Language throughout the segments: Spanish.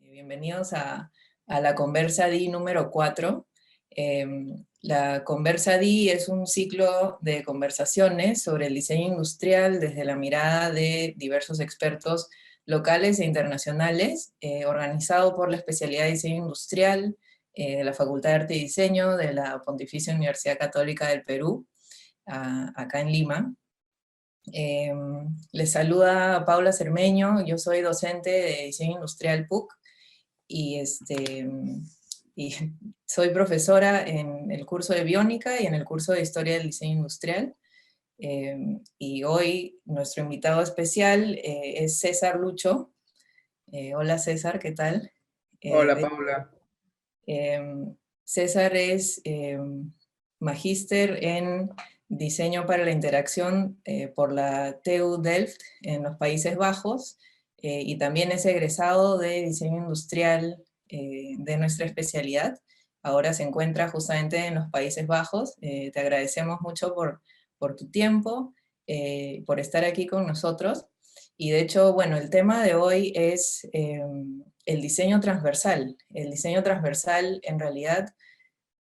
Bienvenidos a la Conversa DI número 4. La Conversa DI es un ciclo de conversaciones sobre el diseño industrial desde la mirada de diversos expertos locales e internacionales, organizado por la especialidad de diseño industrial de la Facultad de Arte y Diseño de la Pontificia Universidad Católica del Perú, acá en Lima. Les saluda Paula Cermeño, yo soy docente de diseño industrial PUC, y, y soy profesora en el curso de Biónica y en el curso de Historia del Diseño Industrial. Y hoy nuestro invitado especial es César Lucho. Hola César, ¿qué tal? Hola, Paula. César es magíster en diseño para la interacción por la TU Delft en los Países Bajos, y también es egresado de diseño industrial de nuestra especialidad. Ahora se encuentra justamente en los Países Bajos. Te agradecemos mucho por tu tiempo, por estar aquí con nosotros. Y de hecho, bueno, el tema de hoy es el diseño transversal. El diseño transversal en realidad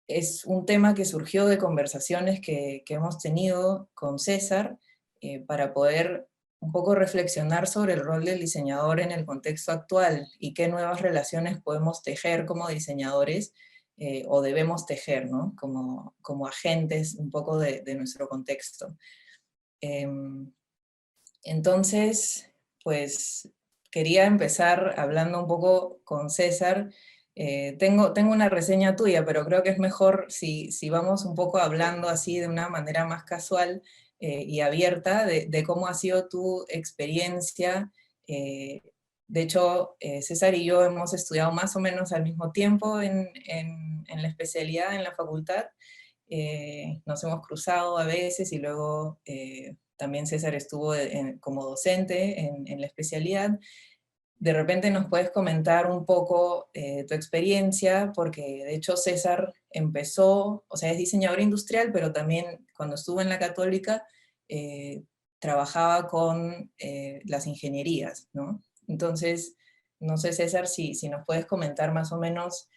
es un tema que surgió de conversaciones que hemos tenido con César para poder un poco reflexionar sobre el rol del diseñador en el contexto actual y qué nuevas relaciones podemos tejer como diseñadores o debemos tejer, ¿no? Como agentes un poco de nuestro contexto. Entonces, pues quería empezar hablando un poco con César. Tengo una reseña tuya, pero creo que es mejor si vamos un poco hablando así de una manera más casual y abierta de cómo ha sido tu experiencia. De hecho, César y yo hemos estudiado más o menos al mismo tiempo en la especialidad, en la facultad. Nos hemos cruzado a veces y luego también César estuvo como docente en la especialidad. De repente nos puedes comentar un poco tu experiencia, porque de hecho César empezó, o sea, es diseñador industrial, pero también cuando estuvo en la Católica trabajaba con las ingenierías, ¿no? Entonces, no sé César, si nos puedes comentar más o menos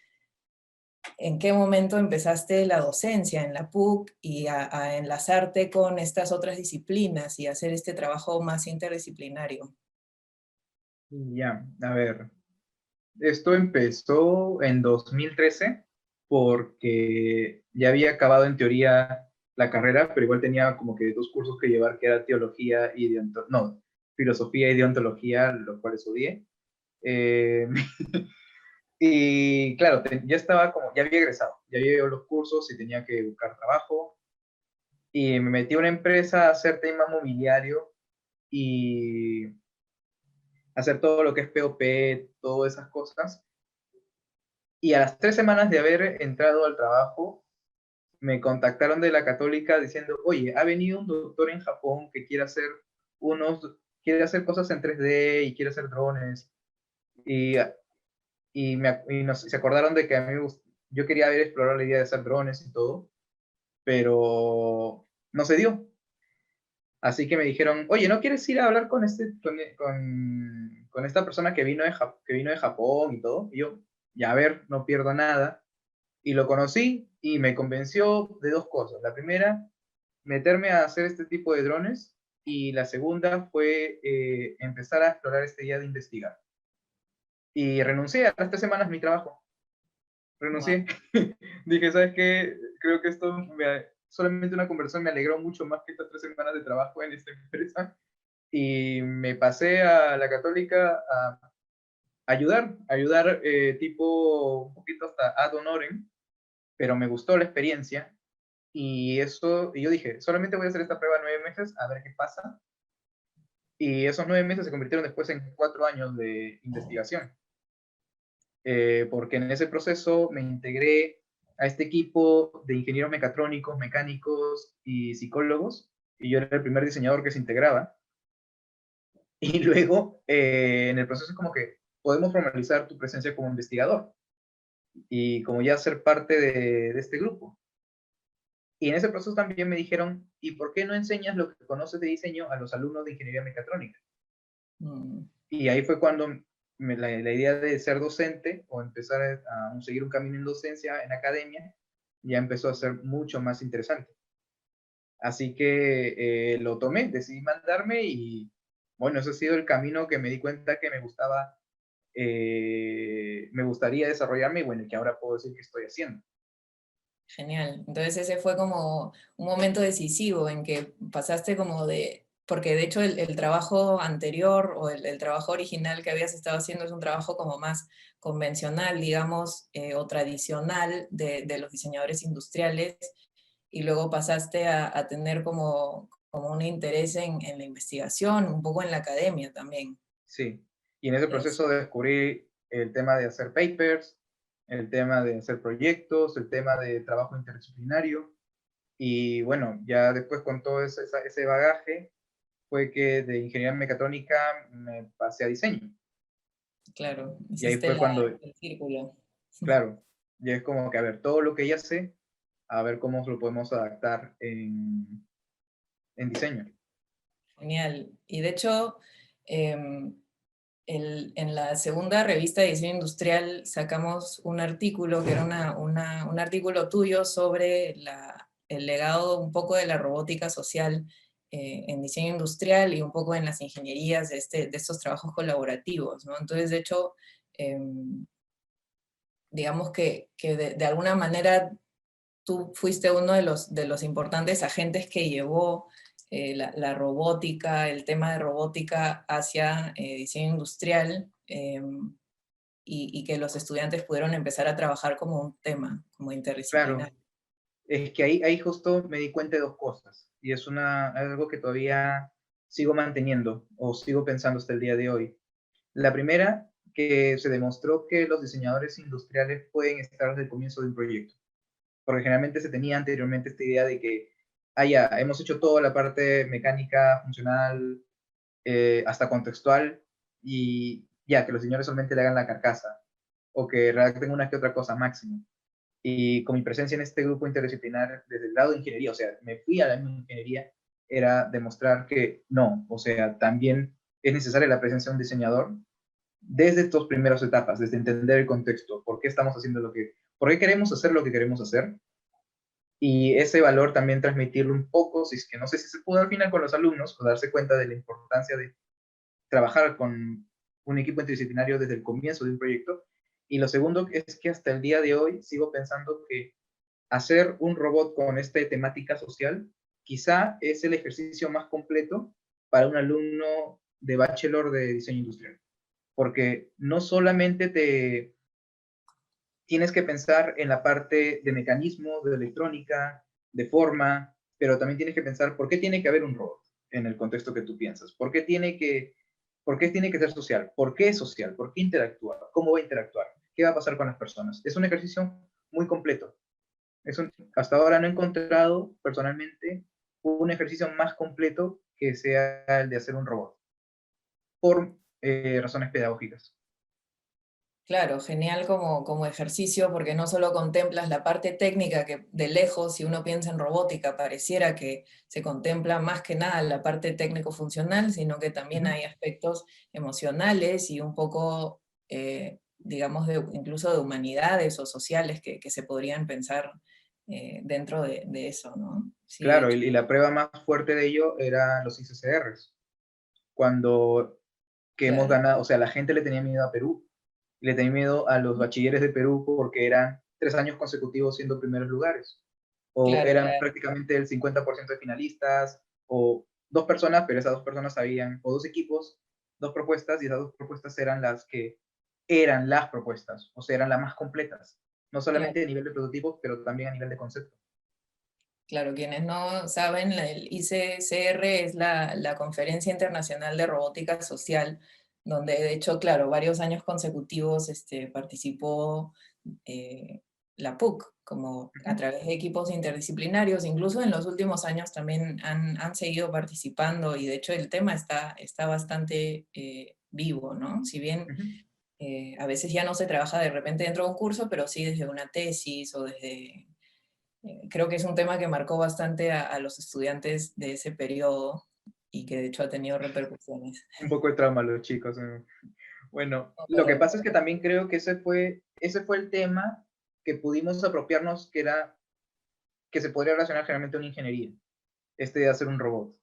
¿en qué momento empezaste la docencia en la PUC y a enlazarte con estas otras disciplinas y hacer este trabajo más interdisciplinario? Ya, a ver. Esto empezó en 2013 porque ya había acabado en teoría la carrera, pero igual tenía como que dos cursos que llevar, que era teología y no, filosofía y deontología, los cuales odié. Eh, y claro, ya estaba como, ya había egresado, ya había llevado los cursos y tenía que buscar trabajo. Y me metí a una empresa a hacer tema mobiliario y hacer todo lo que es POP, todas esas cosas. Y a las 3 semanas de haber entrado al trabajo, me contactaron de la Católica diciendo, oye, ha venido un doctor en Japón que quiere hacer cosas en 3D y quiere hacer drones. Y, se acordaron de que yo quería haber explorado la idea de hacer drones y todo, pero no se dio. Así que me dijeron, oye, ¿no quieres ir a hablar con esta persona que vino de Japón y todo? Y yo, ya a ver, no pierdo nada. Y lo conocí y me convenció de dos cosas. La primera, meterme a hacer este tipo de drones, y la segunda fue empezar a explorar esta idea de investigar. Y renuncié a las 3 semanas a mi trabajo. Wow. Renuncié. Dije, ¿sabes qué? Creo que solamente una conversión me alegró mucho más que estas 3 semanas de trabajo en esta empresa. Y me pasé a la Católica a ayudar tipo un poquito hasta ad honorem, pero me gustó la experiencia. Y yo dije, solamente voy a hacer esta prueba 9 meses, a ver qué pasa. Y esos 9 meses se convirtieron después en 4 años de investigación. Porque en ese proceso me integré a este equipo de ingenieros mecatrónicos, mecánicos y psicólogos, y yo era el primer diseñador que se integraba. Y luego, en el proceso es como que podemos formalizar tu presencia como investigador y como ya ser parte de este grupo. Y en ese proceso también me dijeron, ¿y por qué no enseñas lo que conoces de diseño a los alumnos de ingeniería mecatrónica? Mm, Y ahí fue cuando la idea de ser docente o empezar a seguir un camino en docencia, en academia, ya empezó a ser mucho más interesante. Así que lo tomé, decidí mandarme y bueno, ese ha sido el camino que me di cuenta que me gustaba, me gustaría desarrollarme y bueno, que ahora puedo decir que estoy haciendo. genial. Entonces ese fue como un momento decisivo en que pasaste como de, porque de hecho el trabajo anterior o el trabajo original que habías estado haciendo es un trabajo como más convencional, digamos, o tradicional de los diseñadores industriales, y luego pasaste a tener como un interés en la investigación, un poco en la academia también. Sí, y en ese Es proceso descubrí el tema de hacer papers, el tema de hacer proyectos, el tema de trabajo interdisciplinario. Y bueno, ya después con todo ese bagaje fue que de ingeniería mecatrónica me pasé a diseño. claro, Y ahí hiciste fue cuando, el círculo. claro, ya es como que a ver todo lo que ya sé, a ver cómo lo podemos adaptar en diseño. Genial. Y de hecho, em, en la segunda revista de diseño industrial sacamos un artículo que era un artículo tuyo sobre el legado un poco de la robótica social en diseño industrial y un poco en las ingenierías de estos trabajos colaborativos, ¿no? Entonces, de hecho, digamos que de alguna manera tú fuiste uno de los importantes agentes que llevó la robótica, el tema de robótica hacia diseño industrial, y que los estudiantes pudieron empezar a trabajar como un tema, como Claro, interdisciplinar. es que ahí justo me di cuenta de dos cosas, y es algo que todavía sigo manteniendo o sigo pensando hasta el día de hoy. La primera, que se demostró que los diseñadores industriales pueden estar desde el comienzo de un proyecto, porque generalmente se tenía anteriormente esta idea de que, ya, hemos hecho toda la parte mecánica, funcional, hasta contextual, y ya, que los diseñadores solamente le hagan la carcasa, o que redacten una que otra cosa máximo. Y con mi presencia en este grupo interdisciplinar desde el lado de ingeniería, o sea, me fui a la misma ingeniería, era demostrar que no, o sea, también es necesaria la presencia de un diseñador desde estas primeras etapas, desde entender el contexto, por qué estamos haciendo por qué queremos hacer lo que queremos hacer, y ese valor también transmitirlo un poco, si es que no sé si se pudo al final con los alumnos, o darse cuenta de la importancia de trabajar con un equipo interdisciplinario desde el comienzo de un proyecto. Y lo segundo es que hasta el día de hoy sigo pensando que hacer un robot con esta temática social quizá es el ejercicio más completo para un alumno de bachelor de diseño industrial, porque no solamente te tienes que pensar en la parte de mecanismo, de electrónica, de forma, pero también tienes que pensar por qué tiene que haber un robot en el contexto que tú piensas, por qué tiene que ser social, por qué es social, por qué interactúa, cómo va a interactuar, qué va a pasar con las personas. Es un ejercicio muy completo. Hasta ahora no he encontrado personalmente un ejercicio más completo que sea el de hacer un robot, por razones pedagógicas. Claro, genial como ejercicio, porque no solo contemplas la parte técnica, que de lejos, si uno piensa en robótica, pareciera que se contempla más que nada la parte técnico-funcional, sino que también Ujú. hay aspectos emocionales y un poco, digamos, incluso de humanidades o sociales que se podrían pensar dentro de eso, ¿no? Sí, de Claro, hecho. y la prueba más fuerte de ello eran los ICCRs, cuando que hemos Claro, ganado, o sea, la gente le tenía miedo a Perú, le tenía miedo a los bachilleres de Perú porque eran 3 años consecutivos siendo primeros lugares, o claro, eran prácticamente el 50% de finalistas, o dos personas, pero esas dos personas sabían, o dos equipos, dos propuestas, y esas dos propuestas eran las que eran las propuestas, o sea, eran las más completas, no claro. solamente a nivel de prototipos, pero también a nivel de concepto. Claro, quienes no saben, el ICCR es la Conferencia Internacional de Robótica Social, donde de hecho, claro, varios años consecutivos participó la PUC, como a Ujú. través de equipos interdisciplinarios. Incluso en los últimos años también han seguido participando, y de hecho el tema está bastante vivo, ¿no? Si bien Ujú. a veces ya no se trabaja de repente dentro de un curso, pero sí desde una tesis o desde Creo que es un tema que marcó bastante a los estudiantes de ese periodo y que de hecho ha tenido repercusiones. Un poco de trauma los chicos. Bueno, No, lo que pero pasa es que también creo que ese fue el tema que pudimos apropiarnos, que era que se podría relacionar generalmente a una ingeniería, este de hacer un robot.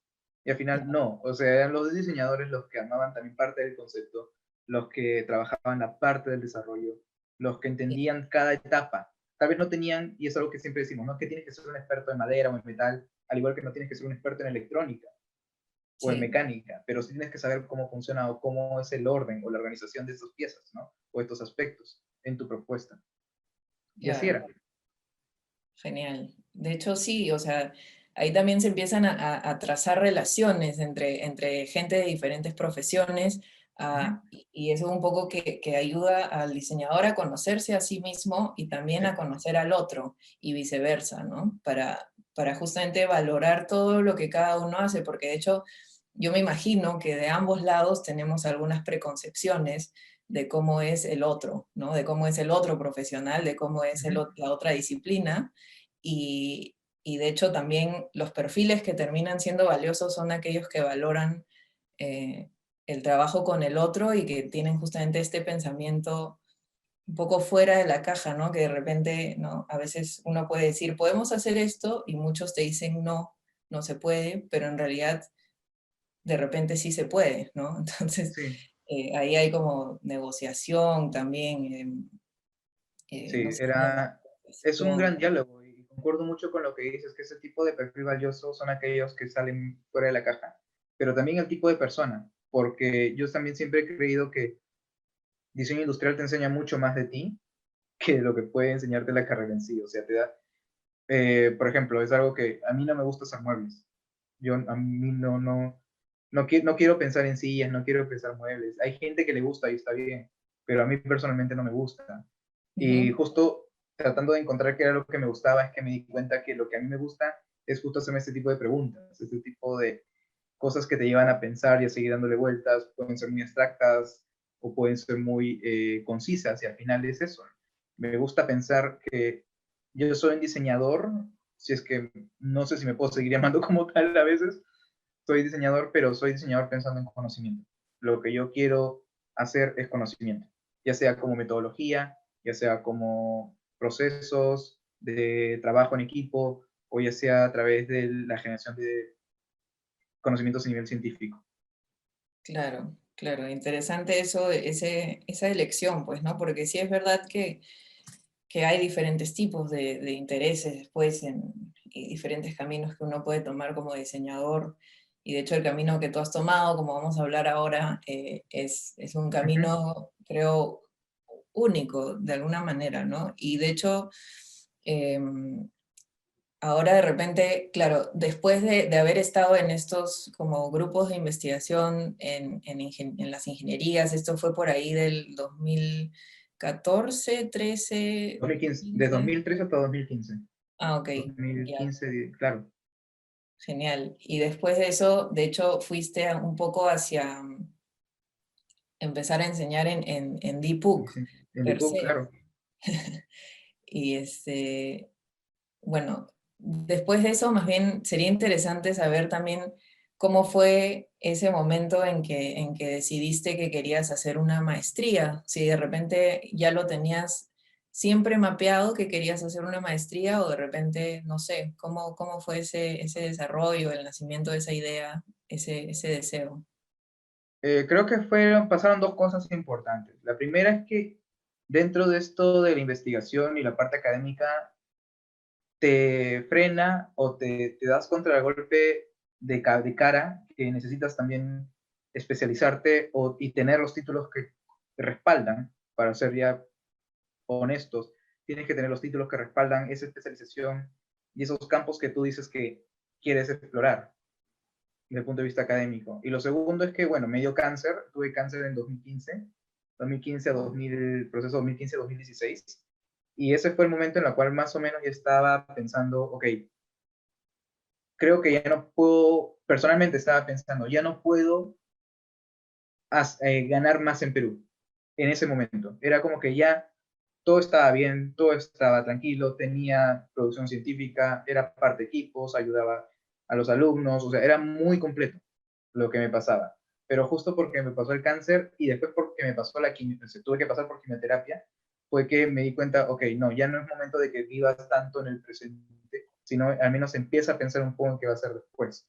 Y al final claro, no, o sea, eran los diseñadores los que armaban también parte del concepto, los que trabajaban la parte del desarrollo, los que sí, entendían cada etapa. Tal vez no tenían, y es algo que siempre decimos, no es que tienes que ser un experto en madera o en metal, al igual que no tienes que ser un experto en electrónica o en sí, mecánica, pero sí tienes que saber cómo funciona o cómo es el orden o la organización de esas piezas, ¿no? O estos aspectos en tu propuesta. Y así claro, era. genial. De hecho, sí, o sea, ahí también se empiezan a trazar relaciones entre gente de diferentes profesiones, Ujú. y eso es un poco que ayuda al diseñador a conocerse a sí mismo y también Sí, a conocer al otro y viceversa, ¿no? Para justamente valorar todo lo que cada uno hace, porque de hecho yo me imagino que de ambos lados tenemos algunas preconcepciones de cómo es el otro, ¿no? De cómo es el otro profesional, de cómo es ujú. la otra disciplina. Y, y de hecho también los perfiles que terminan siendo valiosos son aquellos que valoran eh, el trabajo con el otro y que tienen justamente este pensamiento un poco fuera de la caja, ¿no? Que de repente, ¿no? A veces uno puede decir, podemos hacer esto, y muchos te dicen, no, no se puede, pero en realidad de repente sí se puede, ¿no? Entonces, Sí, ahí hay como negociación también, no sí, sé cómo llamarlo, es un negociación. gran diálogo y concuerdo mucho con lo que dices, que ese tipo de perfil valioso son aquellos que salen fuera de la caja, pero también el tipo de persona, porque yo también siempre he creído que diseño industrial te enseña mucho más de ti que lo que puede enseñarte la carrera en sí, o sea, te da, por ejemplo, es algo que a mí no me gusta hacer muebles, a mí no quiero pensar en sillas, no quiero pensar muebles, hay gente que le gusta y está bien, pero a mí personalmente no me gusta. Y Ujú, justo tratando de encontrar qué era lo que me gustaba, es que me di cuenta que lo que a mí me gusta es justo hacerme este tipo de preguntas, este tipo de cosas que te llevan a pensar y a seguir dándole vueltas, pueden ser muy abstractas o pueden ser muy concisas, y al final es eso. Me gusta pensar que yo soy un diseñador, si es que no sé si me puedo seguir llamando como tal a veces, soy diseñador, pero soy diseñador pensando en conocimiento. Lo que yo quiero hacer es conocimiento, ya sea como metodología, ya sea como procesos de trabajo en equipo, o ya sea a través de la generación de conocimientos a nivel científico. claro, claro, interesante eso, esa elección, pues, ¿no? Porque sí es verdad que hay diferentes tipos de intereses después y diferentes caminos que uno puede tomar como diseñador. Y de hecho el camino que tú has tomado, como vamos a hablar ahora, es un Ujú. camino, creo, único de alguna manera, ¿no? Y de hecho, em, ahora de repente, claro, después de haber estado en estos como grupos de investigación en las ingenierías, esto fue por ahí del 2014, 13, 2015, de 15. 2013 hasta 2015. Ah, ok, ya, 2015, claro. genial. Y después de eso, de hecho, fuiste un poco hacia empezar a enseñar en DeepUC En per Depot, se. claro. Y bueno, después de eso, más bien sería interesante saber también cómo fue ese momento en que decidiste que querías hacer una maestría. Si de repente ya lo tenías siempre mapeado que querías hacer una maestría o de repente, no sé, cómo fue ese desarrollo, el nacimiento de esa idea, ese deseo. Creo que pasaron dos cosas importantes. La primera es que dentro de esto de la investigación y la parte académica, te frena o te das contra el golpe de cara, que necesitas también especializarte y tener los títulos que te respaldan, para ser ya honestos, tienes que tener los títulos que respaldan esa especialización y esos campos que tú dices que quieres explorar desde el punto de vista académico. Y lo segundo es que, bueno, me dio cáncer, tuve cáncer en 2015 a Oh, 2000, proceso 2015-2016, y ese fue el momento en el cual más o menos ya estaba pensando, ok, creo que ya no puedo, personalmente estaba pensando, ya no puedo ganar más en Perú en ese momento. Era como que ya todo estaba bien, todo estaba tranquilo, tenía producción científica, era parte de equipos, ayudaba a los alumnos, o sea, era muy completo lo que me pasaba. Pero justo porque me pasó el cáncer y después porque me pasó la quimioterapia, tuve que pasar por quimioterapia, fue que me di cuenta, ok, no, ya no es momento de que vivas tanto en el presente, sino al menos empieza a pensar un poco en qué va a ser después.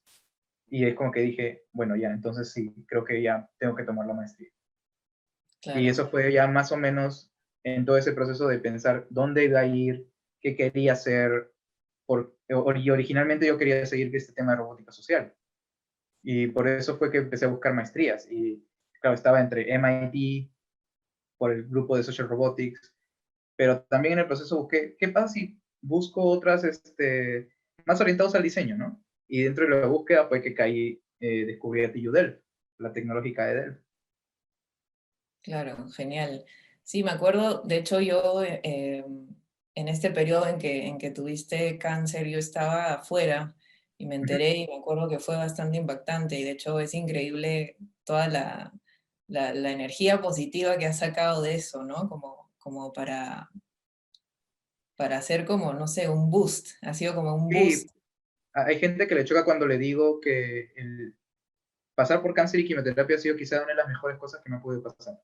Y es como que dije, bueno, ya, entonces sí, creo que ya tengo que tomar la maestría. Y Claro, eso fue ya más o menos en todo ese proceso de pensar dónde iba a ir, qué quería hacer, y originalmente yo quería seguir este tema de robótica social. Y por eso fue que empecé a buscar maestrías. Y claro, estaba entre MIT, por el grupo de Social Robotics, pero también en el proceso busqué, ¿qué pasa si busco otras más orientados al diseño, ¿no? Y dentro de la búsqueda fue que caí, descubrí a TU Delft, la tecnológica de Delft. claro, genial. Sí, me acuerdo, de hecho yo en este periodo en que tuviste cáncer, yo estaba afuera y me enteré y me acuerdo que fue bastante impactante y de hecho es increíble toda la energía positiva que has sacado de eso, ¿no? Como para hacer como, no sé, un boost, ha sido como un Sí, boost. hay gente que le choca cuando le digo que pasar por cáncer y quimioterapia ha sido quizá una de las mejores cosas que me ha podido pasar.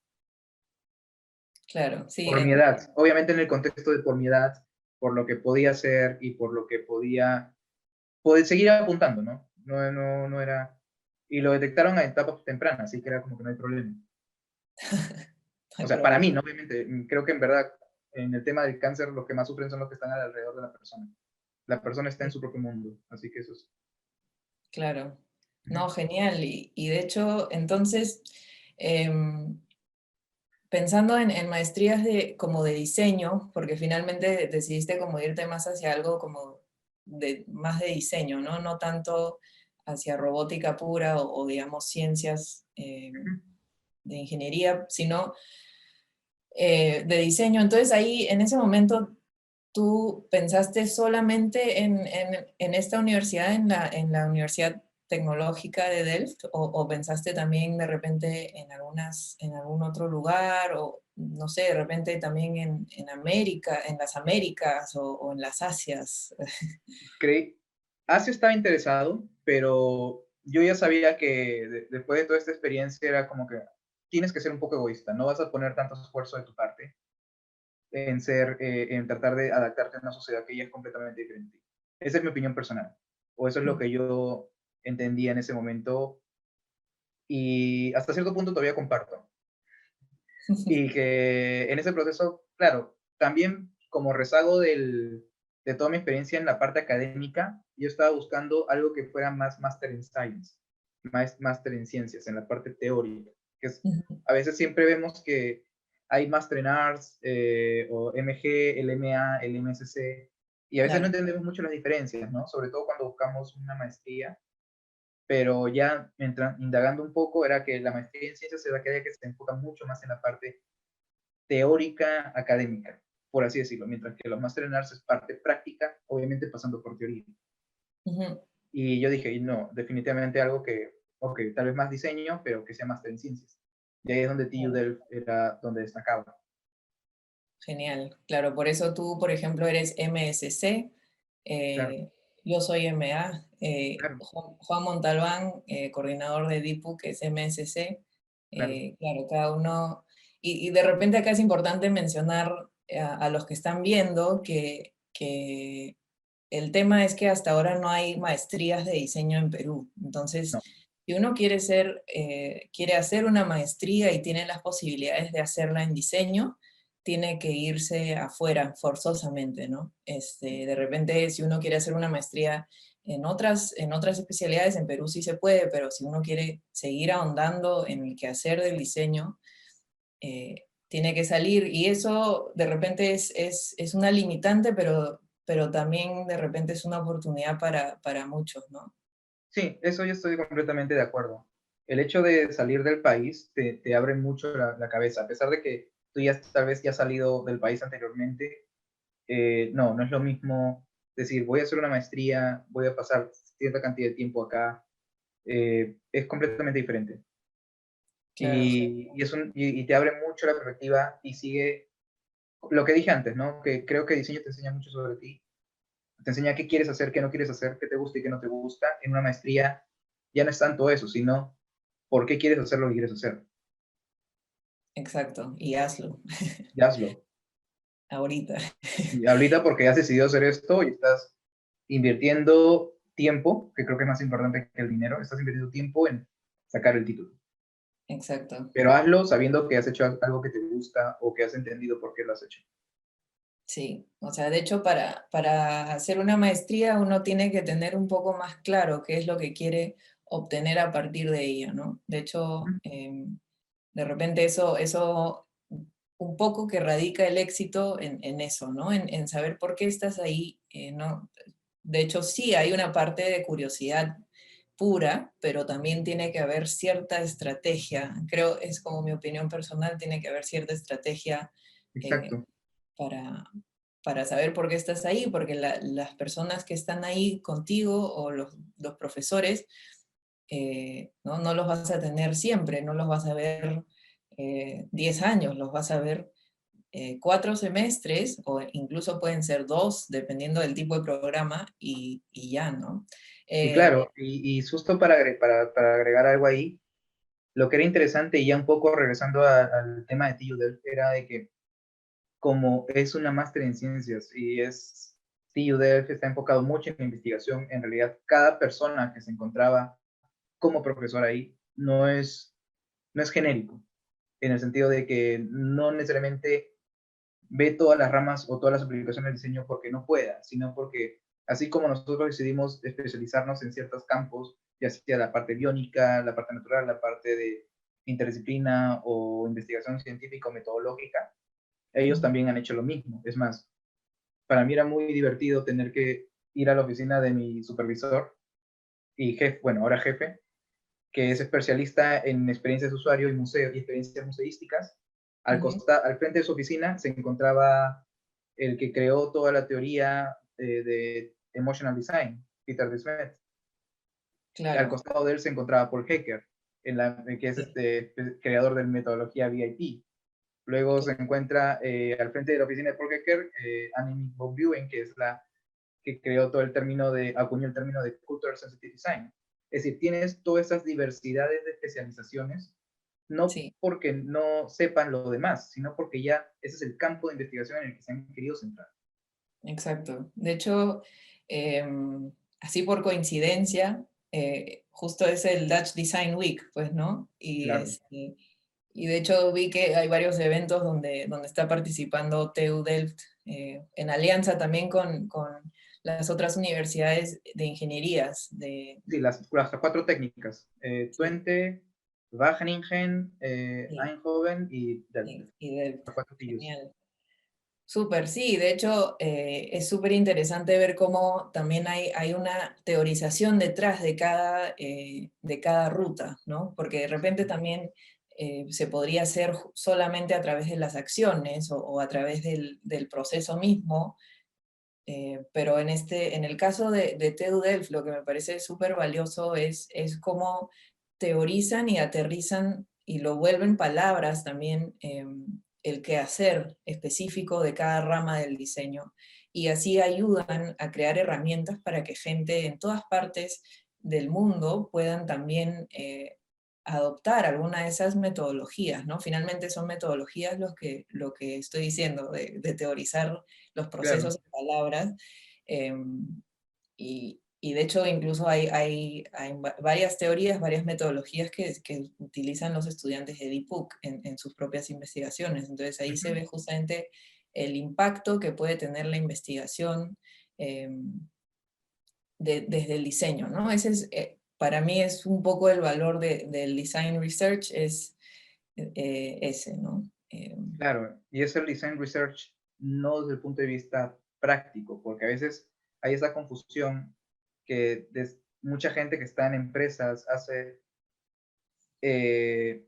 Claro, sí, Por mi edad, obviamente en el contexto de por mi edad, por lo que podía hacer y por lo que podía poder seguir apuntando, ¿no? No era... Y lo detectaron a etapas tempranas, así que era como que no hay problema. no O hay sea, para problema. mí, ¿no? Obviamente, creo que en verdad, en el tema del cáncer, los que más sufren son los que están alrededor de la persona. La persona está en Sí, su propio mundo, así que eso es... claro. Ujú. No, genial. Y de hecho, entonces, em, pensando en maestrías como de diseño, porque finalmente decidiste como irte más hacia algo como más de diseño, ¿no? No tanto hacia robótica pura o digamos ciencias Ujú. de ingeniería, sino de diseño. Entonces ahí, en ese momento, ¿tú pensaste solamente en esta universidad, en la Universidad Tecnológica de Delft, o pensaste también de repente en algún otro lugar, o no sé, de repente también en América, en las Américas o en las Asias? Creí, Asia estaba interesado, pero yo ya sabía que después de toda esta experiencia era como que tienes que ser un poco egoísta, no vas a poner tanto esfuerzo de tu parte en tratar de adaptarte a una sociedad que ya es completamente diferente. Esa es mi opinión personal, o eso es lo que yo entendía en ese momento y hasta cierto punto todavía comparto. Y que en ese proceso, claro, también como rezago de toda mi experiencia en la parte académica, yo estaba buscando algo que fuera más máster en science, más máster en ciencias, en la parte teórica, que es, a veces siempre vemos que hay máster en arts, o MG, el MA, el MSc, y a veces no Claro. entendemos mucho las diferencias, ¿no? Sobre todo cuando buscamos una maestría, pero ya indagando un poco, era que la maestría en ciencias es aquella que se enfoca mucho más en la parte teórica académica, por así decirlo, mientras que los Master en Arts es parte práctica, obviamente pasando por teoría. Ujú. Y yo dije, no, definitivamente algo que, ok, tal vez más diseño, pero que sea Master en Ciencias. Y ahí es donde TU Claro. Delft era donde destacaba. Genial, claro, por eso tú, por ejemplo, eres MSC, Claro, yo soy MA, claro, Juan Montalbán, coordinador de DIPU, que es MSC, claro. claro, cada uno, y de repente acá es importante mencionar a los que están viendo que el tema es que hasta ahora no hay maestrías de diseño en Perú, entonces, No, si uno quiere hacer una maestría y tiene las posibilidades de hacerla en diseño, tiene que irse afuera forzosamente, ¿no? De repente, si uno quiere hacer una maestría en otras especialidades, en Perú sí se puede, pero si uno quiere seguir ahondando en el quehacer del diseño, tiene que salir. Y eso de repente es una limitante, pero también de repente es una oportunidad para muchos, ¿no? sí, eso yo estoy completamente de acuerdo. El hecho de salir del país te abre mucho la cabeza, a pesar de que tú ya tal vez ya has salido del país anteriormente, no es lo mismo decir, voy a hacer una maestría, voy a pasar cierta cantidad de tiempo acá, es completamente diferente. Claro, Y te abre mucho la perspectiva y sigue lo que dije antes, ¿no? Que creo que diseño te enseña mucho sobre ti, te enseña qué quieres hacer, qué no quieres hacer, qué te gusta y qué no te gusta. En una maestría ya no es tanto eso, sino por qué quieres hacer lo que quieres hacer. Exacto, y hazlo, Y hazlo. ahorita. Y ahorita porque has decidido hacer esto y estás invirtiendo tiempo, que creo que es más importante que el dinero, estás invirtiendo tiempo en sacar el título. Exacto. Pero hazlo sabiendo que has hecho algo que te gusta o que has entendido por qué lo has hecho. Sí, o sea, de hecho para hacer una maestría uno tiene que tener un poco más claro qué es lo que quiere obtener a partir de ella, ¿no? De hecho, de repente eso un poco que radica el éxito en eso, ¿no? En saber por qué estás ahí, ¿no? De hecho, sí, hay una parte de curiosidad pura, pero también tiene que haber cierta estrategia. Creo, es como mi opinión personal, tiene que haber cierta estrategia eh, Exacto. para, para saber por qué estás ahí, porque las personas que están ahí contigo o los profesores, no los vas a tener siempre, no los vas a ver 10 años, los vas a ver 4 semestres o incluso pueden ser 2, dependiendo del tipo de programa y ya, ¿no? Y Eh, claro, y justo para agregar algo ahí, lo que era interesante y ya un poco regresando al tema de TU Delft era de que como es una máster en ciencias y es TU Delft está enfocado mucho en la investigación, en realidad cada persona que se encontraba como profesor ahí no es genérico, en el sentido de que no necesariamente ve todas las ramas o todas las aplicaciones del diseño porque no pueda, sino porque así como nosotros decidimos especializarnos en ciertos campos, ya sea la parte biónica, la parte natural, la parte de interdisciplina o investigación científica o metodológica, ellos también han hecho lo mismo. Es más, para mí era muy divertido tener que ir a la oficina de mi supervisor y jefe, bueno, ahora jefe, que es especialista en experiencias de usuario y, museo, y experiencias museísticas. Ujú. Al frente de su oficina se encontraba el que creó toda la teoría de Emotional Design, Peter de Smet. Al Claro, costado de él se encontraba Paul Hecker, que es sí, creador de metodología VIP. Luego se claro. encuentra al frente de la oficina de Paul Hecker, Annemiek von Buren, que es la que creó todo el término acuñó el término de Cultural Sensitive Design. Es decir, tienes todas esas diversidades de especializaciones, no Sí, porque no sepan lo demás, sino porque ya ese es el campo de investigación en el que se han querido centrar. exacto. De hecho, así por coincidencia, justo es el Dutch Design Week, pues, ¿no? Claro. Y de hecho vi que hay varios eventos donde está participando TU Delft, en alianza también con las otras universidades de ingenierías. Sí, las cuatro técnicas, Sí, Twente, Wageningen, sí, Eindhoven y Delft, y Delft. los cuatro TUs. Genial. Súper, sí, de hecho es súper interesante ver cómo también hay una teorización detrás de cada ruta, ¿no? Porque de repente también se podría hacer solamente a través de las acciones o a través del proceso mismo, pero en el caso de TEDU Delft lo que me parece súper valioso es cómo teorizan y aterrizan y lo vuelven palabras también, el quehacer específico de cada rama del diseño. Y así ayudan a crear herramientas para que gente en todas partes del mundo puedan también adoptar alguna de esas metodologías, ¿no? Finalmente son metodologías lo que estoy diciendo, de teorizar los procesos Claro. en palabras. Y de hecho incluso hay varias teorías, varias metodologías que utilizan los estudiantes de DIPUC en sus propias investigaciones. Entonces ahí se Ujú. ve justamente el impacto que puede tener la investigación eh, desde el diseño, ¿no? Ese es, para mí es un poco el valor del design research, es ese, ¿no? Claro, y es el design research no desde el punto de vista práctico, porque a veces hay esa confusión que mucha gente que está en empresas hace eh,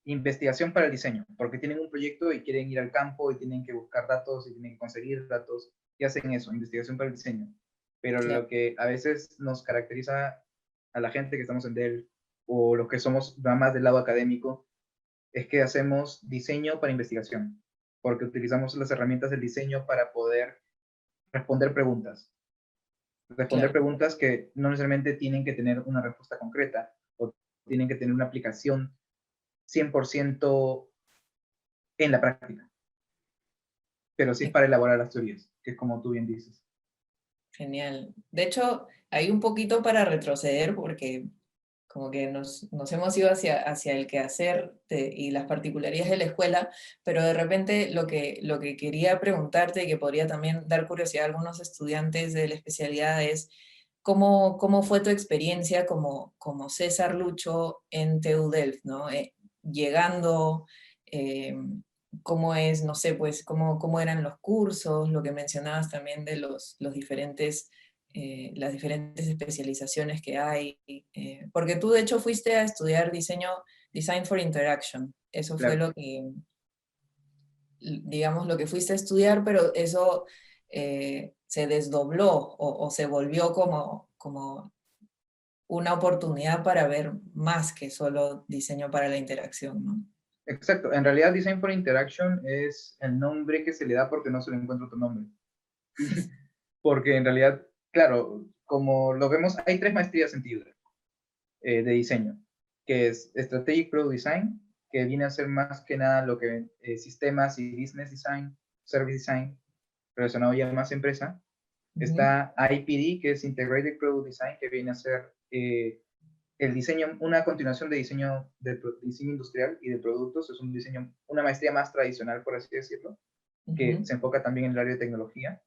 investigación para el diseño, porque tienen un proyecto y quieren ir al campo y tienen que buscar datos y tienen que conseguir datos y hacen eso, investigación para el diseño. Pero Claro, lo que a veces nos caracteriza a la gente que estamos en Dell o los que somos más del lado académico es que hacemos diseño para investigación. porque utilizamos las herramientas del diseño para poder responder preguntas. Responder Claro, preguntas que no necesariamente tienen que tener una respuesta concreta o tienen que tener una aplicación 100% en la práctica, pero sí es eh, para elaborar las teorías, que es como tú bien dices. genial. De hecho, hay un poquito para retroceder porque como que nos hemos ido hacia el quehacer y las particularidades de la escuela, pero de repente lo que quería preguntarte y que podría también dar curiosidad a algunos estudiantes de la especialidad es cómo fue tu experiencia como César Lucho en TU Delft, ¿no? Llegando, eh, cómo es, no sé, pues cómo eran los cursos, lo que mencionabas también de los diferentes las diferentes especializaciones que hay, porque tú de hecho fuiste a estudiar Design for Interaction, eso fue Claro, lo que, digamos, lo que fuiste a estudiar, pero eso se desdobló o se volvió como una oportunidad para ver más que solo diseño para la interacción, ¿no? exacto. En realidad, Design for Interaction es el nombre que se le da porque no se le encuentra otro nombre. Porque en realidad, claro, como lo vemos, hay 3 maestrías en TIUDA de diseño, que es Strategic Product Design, que viene a ser más que nada lo que sistemas y business design, service design, relacionado ya más a empresa. Ujú, Está IPD, que es Integrated Product Design, que viene a ser el diseño, una continuación de diseño industrial y de productos. Es un diseño, una maestría más tradicional, por así decirlo, que ujú, se enfoca también en el área de tecnología.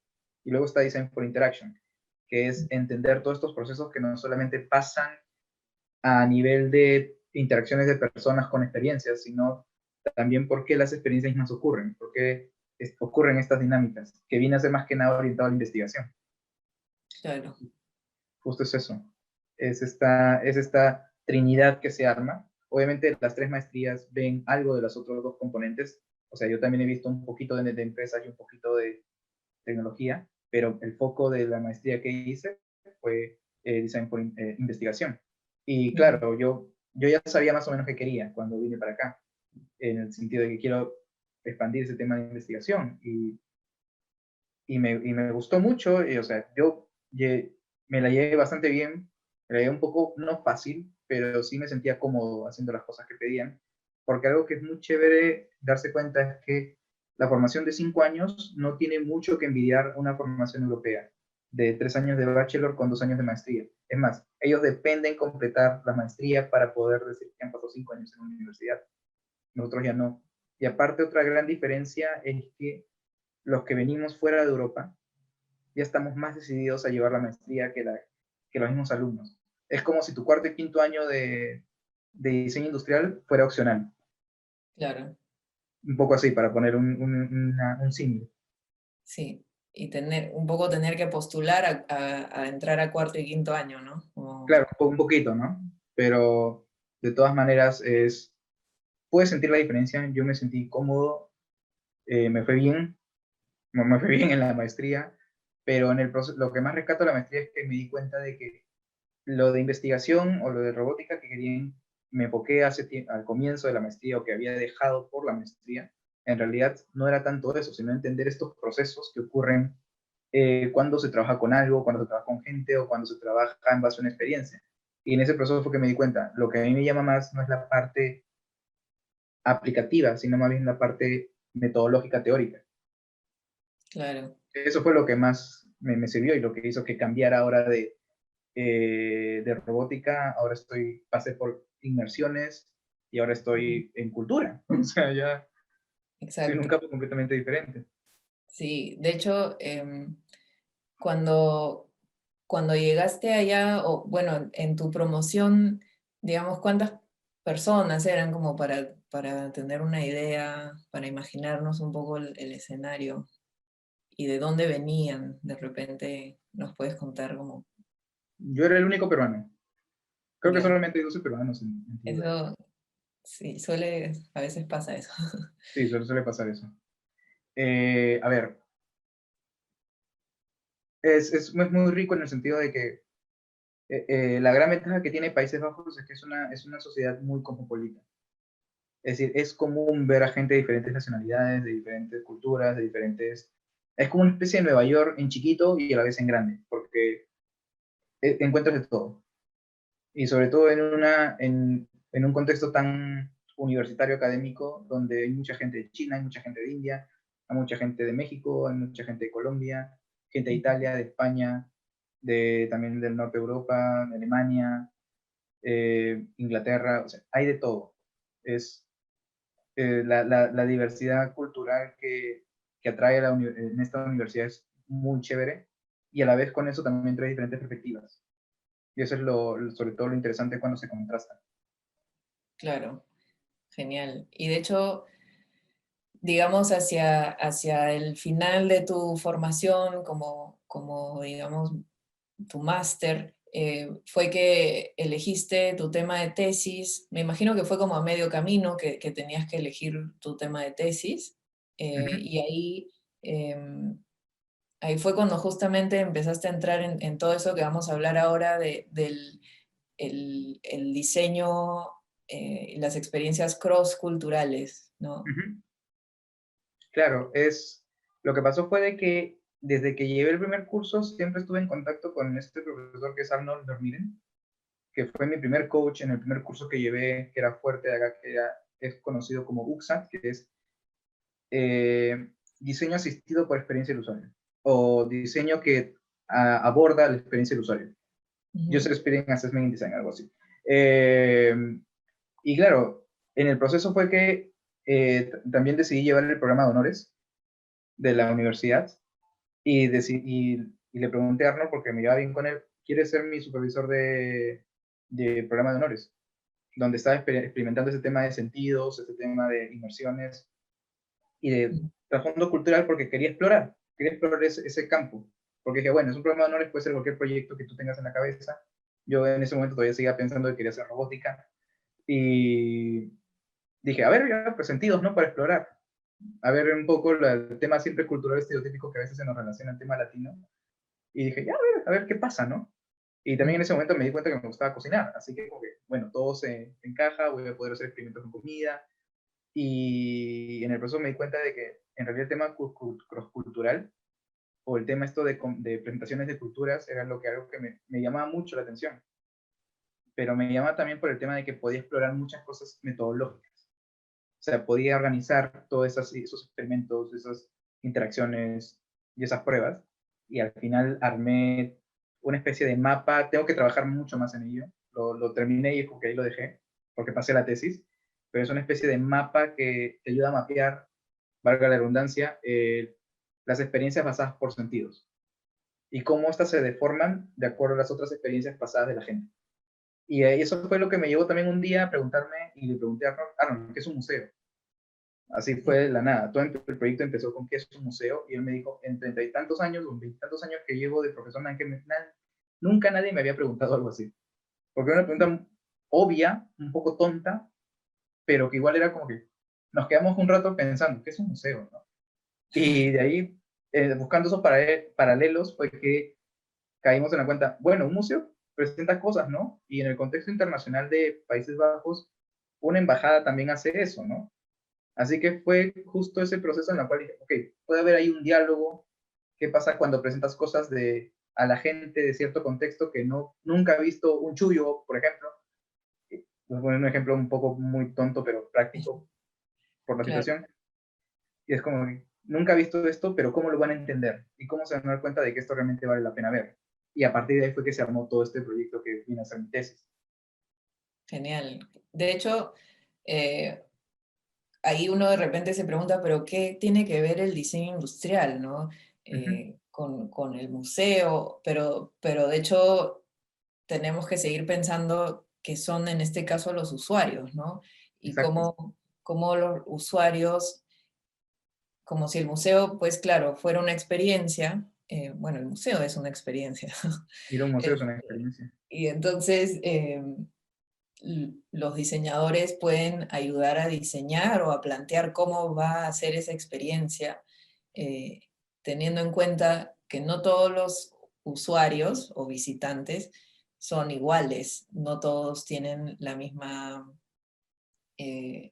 Y luego está Design for Interaction, que es entender todos estos procesos que no solamente pasan a nivel de interacciones de personas con experiencias, sino también por qué las experiencias mismas ocurren, por qué ocurren estas dinámicas, que viene a ser más que nada orientado a la investigación. claro. Justo es eso. Es esta trinidad que se arma. Obviamente las 3 maestrías ven algo de las otras 2 componentes. O sea, yo también he visto un poquito de empresas y un poquito de tecnología, pero el foco de la maestría que hice fue Design por Investigación. Y Ujú, claro, yo ya sabía más o menos qué quería cuando vine para acá, en el sentido de que quiero expandir ese tema de investigación. Y me gustó mucho, y, o sea, me la llevé bastante bien, me la llevé un poco, no fácil, pero sí me sentía cómodo haciendo las cosas que pedían, porque algo que es muy chévere darse cuenta es que la formación de 5 años no tiene mucho que envidiar una formación europea, de 3 años de bachelor con 2 años de maestría. Es más, ellos dependen completar la maestría para poder decir que han pasado 5 años en una universidad. Nosotros ya no. Y aparte, otra gran diferencia es que los que venimos fuera de Europa, ya estamos más decididos a llevar la maestría que los mismos alumnos. Es como si tu cuarto y quinto año de diseño industrial fuera opcional. claro, Un poco así, para poner un símil. sí. Y un poco tener que postular a entrar a cuarto y quinto año, ¿no? Claro, un poquito, ¿no? Pero de todas maneras puedes sentir la diferencia. Yo me sentí cómodo, me fue bien, me fue bien en la maestría, pero en el proceso, lo que más rescato de la maestría es que me di cuenta de que lo de investigación o lo de robótica que querían, me enfoqué al comienzo de la maestría o que había dejado por la maestría, en realidad no era tanto eso, sino entender estos procesos que ocurren cuando se trabaja con algo, cuando se trabaja con gente o cuando se trabaja en base a una experiencia. Y en ese proceso fue que me di cuenta, lo que a mí me llama más no es la parte aplicativa, sino más bien la parte metodológica teórica. Claro. Eso fue lo que más me sirvió y lo que hizo que cambiara ahora de robótica, ahora pasé por inmersiones y ahora Ujú, estoy en cultura. O sea, ya estoy en un exacto. campo completamente diferente. Sí, de hecho, cuando, cuando llegaste allá, o bueno, en tu promoción, digamos, ¿cuántas personas eran como para tener una idea, para imaginarnos un poco el escenario y de dónde venían? De repente nos puedes contar como, Yo era el único peruano. Creo que ya, solamente hay 12 peruanos en Tibet. eso sí, a veces pasa eso. Sí, suele pasar eso. A ver, es muy rico en el sentido de que la gran ventaja que tiene Países Bajos es que es una sociedad muy cosmopolita. Es decir, es común ver a gente de diferentes nacionalidades, de diferentes culturas, de diferentes... Es como una especie de Nueva York en chiquito y a la vez en grande, porque encuentras de todo. Y sobre todo en un contexto tan universitario académico, donde hay mucha gente de China, hay mucha gente de India, hay mucha gente de México, hay mucha gente de Colombia, gente de Italia, de España, también del norte de Europa, de Alemania, Inglaterra, o sea, hay de todo. Es la diversidad cultural que atrae en esta universidad es muy chévere, y a la vez con eso también trae diferentes perspectivas. Y eso es sobre todo lo interesante cuando se contrasta. Claro, genial. Y de hecho, digamos, hacia el final de tu formación como digamos, tu máster, fue que elegiste tu tema de tesis. Me imagino que fue como a medio camino que tenías que elegir tu tema de tesis. Ujú. Y ahí fue cuando justamente empezaste a entrar en todo eso que vamos a hablar ahora del el diseño y las experiencias cross-culturales, ¿no? Ujú. Claro, lo que pasó fue de que desde que llevé el primer curso siempre estuve en contacto con este profesor que es Arnold Vermieren, que fue mi primer coach en el primer curso que llevé, que era fuerte de acá, es conocido como UXAT, que es eh, diseño asistido por experiencia del usuario, o diseño que aborda la experiencia del usuario. Ujú. User Experience Assessment in Design, algo así. Eh, y claro, en el proceso fue que también decidí llevar el programa de honores de la universidad, y le pregunté a Arnold, porque me iba bien con él, ¿quiere ser mi supervisor de programa de honores? Donde estaba experimentando ese tema de sentidos, ese tema de inmersiones y de trasfondo cultural, porque quería explorar ese campo. Porque dije, bueno, es un programa de honores, puede ser cualquier proyecto que tú tengas en la cabeza. Yo en ese momento todavía seguía pensando que quería hacer robótica, y dije, a ver, ya, pues sentidos, ¿no? Para explorar. A ver un poco el tema siempre cultural estereotípico que a veces se nos relaciona al tema latino. Y dije, ya, a ver qué pasa, ¿no? Y también en ese momento me di cuenta que me gustaba cocinar, así que, como que bueno, todo se encaja, voy a poder hacer experimentos con comida. Y en el proceso me di cuenta de que en realidad el tema cross-cultural, o el tema esto de presentaciones de culturas, era algo que me llamaba mucho la atención. Pero me llama también por el tema de que podía explorar muchas cosas metodológicas. O sea, podía organizar todos esos experimentos, esas interacciones y esas pruebas. Y al final armé una especie de mapa. Tengo que trabajar mucho más en ello. Lo terminé y es como que ahí lo dejé, porque pasé la tesis. Pero es una especie de mapa que te ayuda a mapear, valga la redundancia, las experiencias basadas por sentidos. Y cómo éstas se deforman de acuerdo a las otras experiencias pasadas de la gente. Y eso fue lo que me llevó también un día a preguntarme, y le pregunté a Arnold, ¿qué es un museo? Así fue de la nada. Todo el proyecto empezó con qué es un museo, y él me dijo, en 30 y tantos años, o 20 y tantos años que llevo de profesor, nunca nadie me había preguntado algo así. Porque era una pregunta obvia, un poco tonta, pero que igual era como que nos quedamos un rato pensando, ¿qué es un museo? ¿No? Y de ahí, buscando esos paralelos, fue que caímos en la cuenta, bueno, un museo presenta cosas, ¿no? Y en el contexto internacional de Países Bajos, una embajada también hace eso, ¿no? Así que fue justo ese proceso en el cual dije, ok, puede haber ahí un diálogo. ¿Qué pasa cuando presentas cosas a la gente de cierto contexto que nunca ha visto un chullo, por ejemplo? Voy a poner un ejemplo un poco muy tonto, pero práctico por la Claro. situación. Y es como que nunca ha visto esto, pero ¿cómo lo van a entender? ¿Y cómo se van a dar cuenta de que esto realmente vale la pena ver? Y a partir de ahí fue que se armó todo este proyecto que viene a ser mi tesis. Genial. De hecho, eh, ahí uno de repente se pregunta, pero ¿qué tiene que ver el diseño industrial, ¿no? Ujú. Con el museo, pero de hecho tenemos que seguir pensando que son en este caso los usuarios, ¿no? Y Exacto. cómo los usuarios, como si el museo, pues claro, fuera una experiencia, bueno, el museo es una experiencia. Ir a un museo es una Este, experiencia. y entonces los diseñadores pueden ayudar a diseñar o a plantear cómo va a ser esa experiencia, eh, teniendo en cuenta que no todos los usuarios o visitantes son iguales, no todos tienen la misma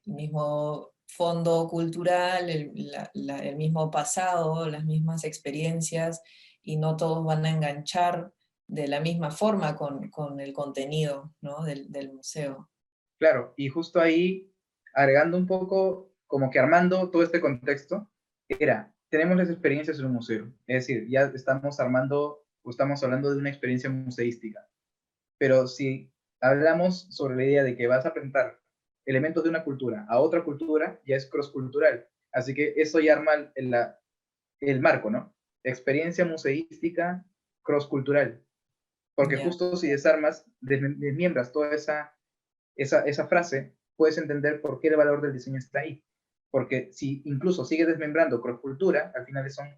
el mismo fondo cultural, el mismo pasado, las mismas experiencias, y no todos van a enganchar de la misma forma con el contenido, ¿no? del museo. Claro, y justo ahí, agregando un poco, como que armando todo este contexto, era, tenemos las experiencias en un museo, es decir, ya estamos armando o estamos hablando de una experiencia museística, pero si hablamos sobre la idea de que vas a presentar elementos de una cultura a otra cultura, ya es cross-cultural, así que eso ya arma el marco, ¿no? Experiencia museística cross-cultural, porque Ya, justo si desarmas, desmiembras toda esa frase, puedes entender por qué el valor del diseño está ahí. Porque si incluso sigues desmembrando cross-cultura, al final son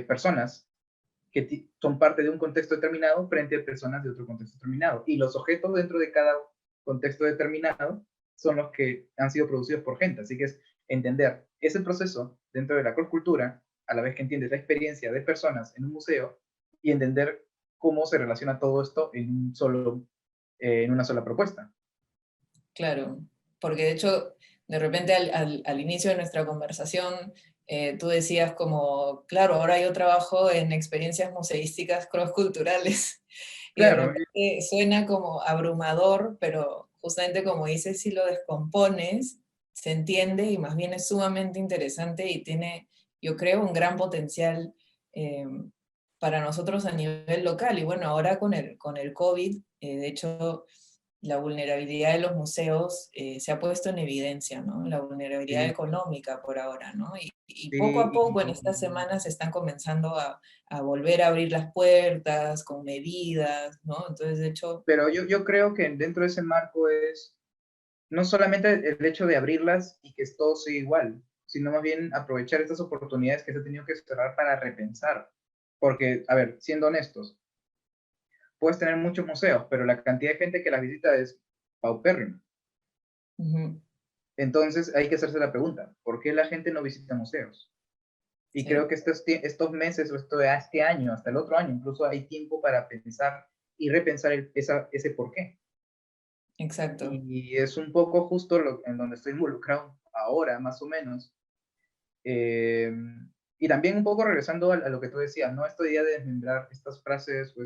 personas que son parte de un contexto determinado frente a personas de otro contexto determinado. Y los objetos dentro de cada contexto determinado son los que han sido producidos por gente. Así que es entender ese proceso dentro de la cross-cultura, a la vez que entiendes la experiencia de personas en un museo y entender cómo se relaciona todo esto en una sola propuesta. claro, porque de hecho, de repente al inicio de nuestra conversación, tú decías como, claro, ahora yo trabajo en experiencias museísticas cross-culturales, y de Claro, repente suena como abrumador, pero justamente como dices, si lo descompones, se entiende y más bien es sumamente interesante y tiene, yo creo, un gran potencial eh, para nosotros a nivel local. Y bueno, ahora con el COVID, de hecho la vulnerabilidad de los museos se ha puesto en evidencia, ¿no? La vulnerabilidad sí, económica por ahora, ¿no? Y poco a sí, poco en estas semanas se están comenzando a volver a abrir las puertas con medidas, ¿no? Entonces, de hecho, pero yo creo que dentro de ese marco es no solamente el hecho de abrirlas y que todo siga igual, sino más bien aprovechar estas oportunidades que se ha tenido que cerrar para repensar. Porque, a ver, siendo honestos, puedes tener muchos museos, pero la cantidad de gente que las visita es paupérrima. ujú, Entonces hay que hacerse la pregunta, ¿por qué la gente no visita museos? Y creo sí, que estos meses o este año, hasta el otro año, incluso hay tiempo para pensar y repensar ese por qué. exacto. Y es un poco justo en donde estoy involucrado ahora, más o menos. Eh, y también un poco regresando a lo que tú decías, ¿no? Esta idea de desmembrar estas frases o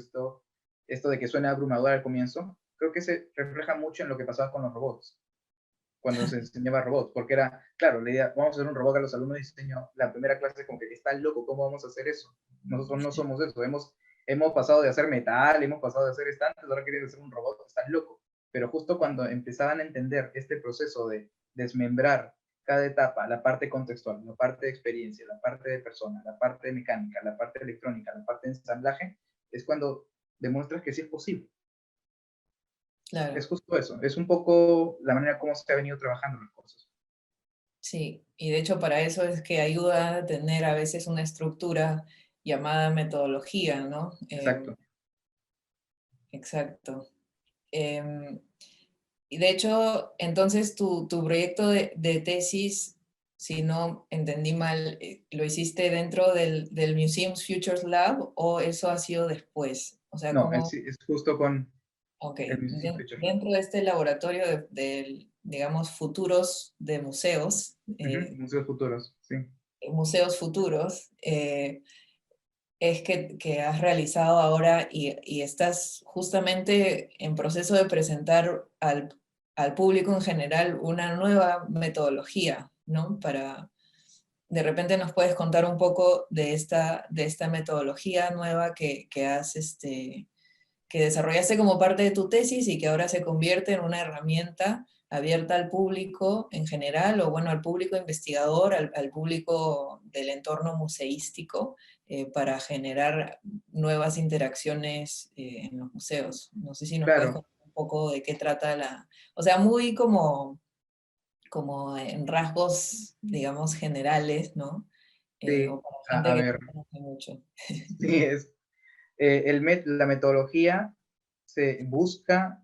esto de que suena abrumador al comienzo, creo que se refleja mucho en lo que pasaba con los robots, cuando se enseñaba robots, porque era, claro, la idea, vamos a hacer un robot a los alumnos de diseño, la primera clase como que está loco, ¿cómo vamos a hacer eso? Nosotros no somos eso, hemos pasado de hacer metal, hemos pasado de hacer estantes, ahora quieren hacer un robot, estás loco. Pero justo cuando empezaban a entender este proceso de desmembrar cada etapa, la parte contextual, la parte de experiencia, la parte de persona, la parte de mecánica, la parte electrónica, la parte de ensamblaje, es cuando demuestras que sí es posible. Es Claro, justo eso, es un poco la manera como se ha venido trabajando las cosas. sí. Y de hecho para eso es que ayuda a tener a veces una estructura llamada metodología, ¿no? Exacto. Exacto. Y de hecho, entonces tu proyecto de tesis, si no entendí mal, ¿lo hiciste dentro del Museums Futures Lab o eso ha sido después? O sea, No, como, es justo con ok, el Museum Picture Lab. dentro de este laboratorio digamos, futuros de museos, Ujú, museos futuros, sí. museos futuros, es que has realizado ahora y estás justamente en proceso de presentar al público en general una nueva metodología, ¿no? De repente nos puedes contar un poco de esta metodología nueva que desarrollaste como parte de tu tesis y que ahora se convierte en una herramienta abierta al público en general, o bueno, al público investigador, al público del entorno museístico, para generar nuevas interacciones en los museos. No sé si nos puedes Claro, contar un poco de qué trata o sea, muy como en rasgos, digamos, generales, ¿no? O sí. para A gente que ver, no conoce mucho. sí, la metodología se busca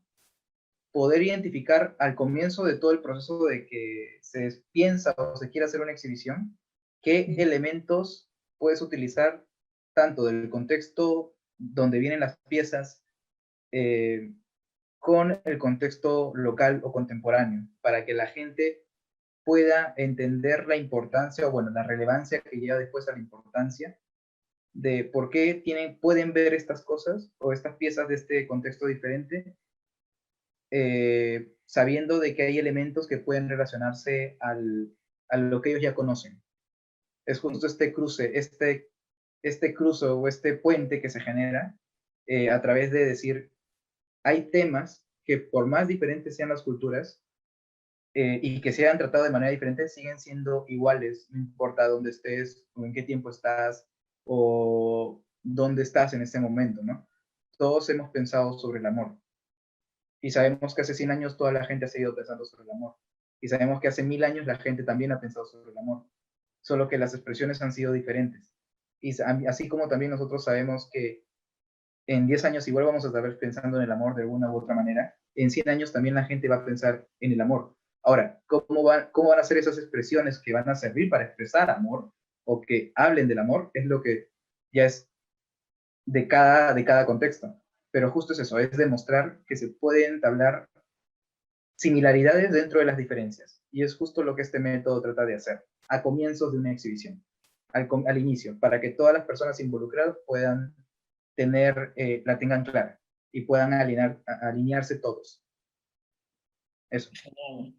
poder identificar al comienzo de todo el proceso de que se piensa o se quiere hacer una exhibición, qué elementos puedes utilizar tanto del contexto donde vienen las piezas, eh, con el contexto local o contemporáneo, para que la gente pueda entender la importancia, o bueno, la relevancia que lleva después a la importancia de por qué pueden ver estas cosas o estas piezas de este contexto diferente, sabiendo de que hay elementos que pueden relacionarse a lo que ellos ya conocen. Es justo este cruce, este cruce o este puente que se genera a través de decir, hay temas que por más diferentes sean las culturas, y que se hayan tratado de manera diferente, siguen siendo iguales, no importa dónde estés, o en qué tiempo estás, o dónde estás en este momento, ¿no? Todos hemos pensado sobre el amor. Y sabemos que hace 100 años toda la gente ha seguido pensando sobre el amor. Y sabemos que hace 1000 años la gente también ha pensado sobre el amor. Solo que las expresiones han sido diferentes. Y así como también nosotros sabemos que en 10 años igual vamos a estar pensando en el amor de alguna u otra manera, en 100 años también la gente va a pensar en el amor. Ahora, cómo van a ser esas expresiones que van a servir para expresar amor o que hablen del amor? Es lo que ya es de cada contexto. Pero justo es eso, es demostrar que se pueden entablar similaridades dentro de las diferencias. Y es justo lo que este método trata de hacer, a comienzos de una exhibición, al inicio, para que todas las personas involucradas puedan la tengan clara y puedan alinearse todos. Eso. Genial.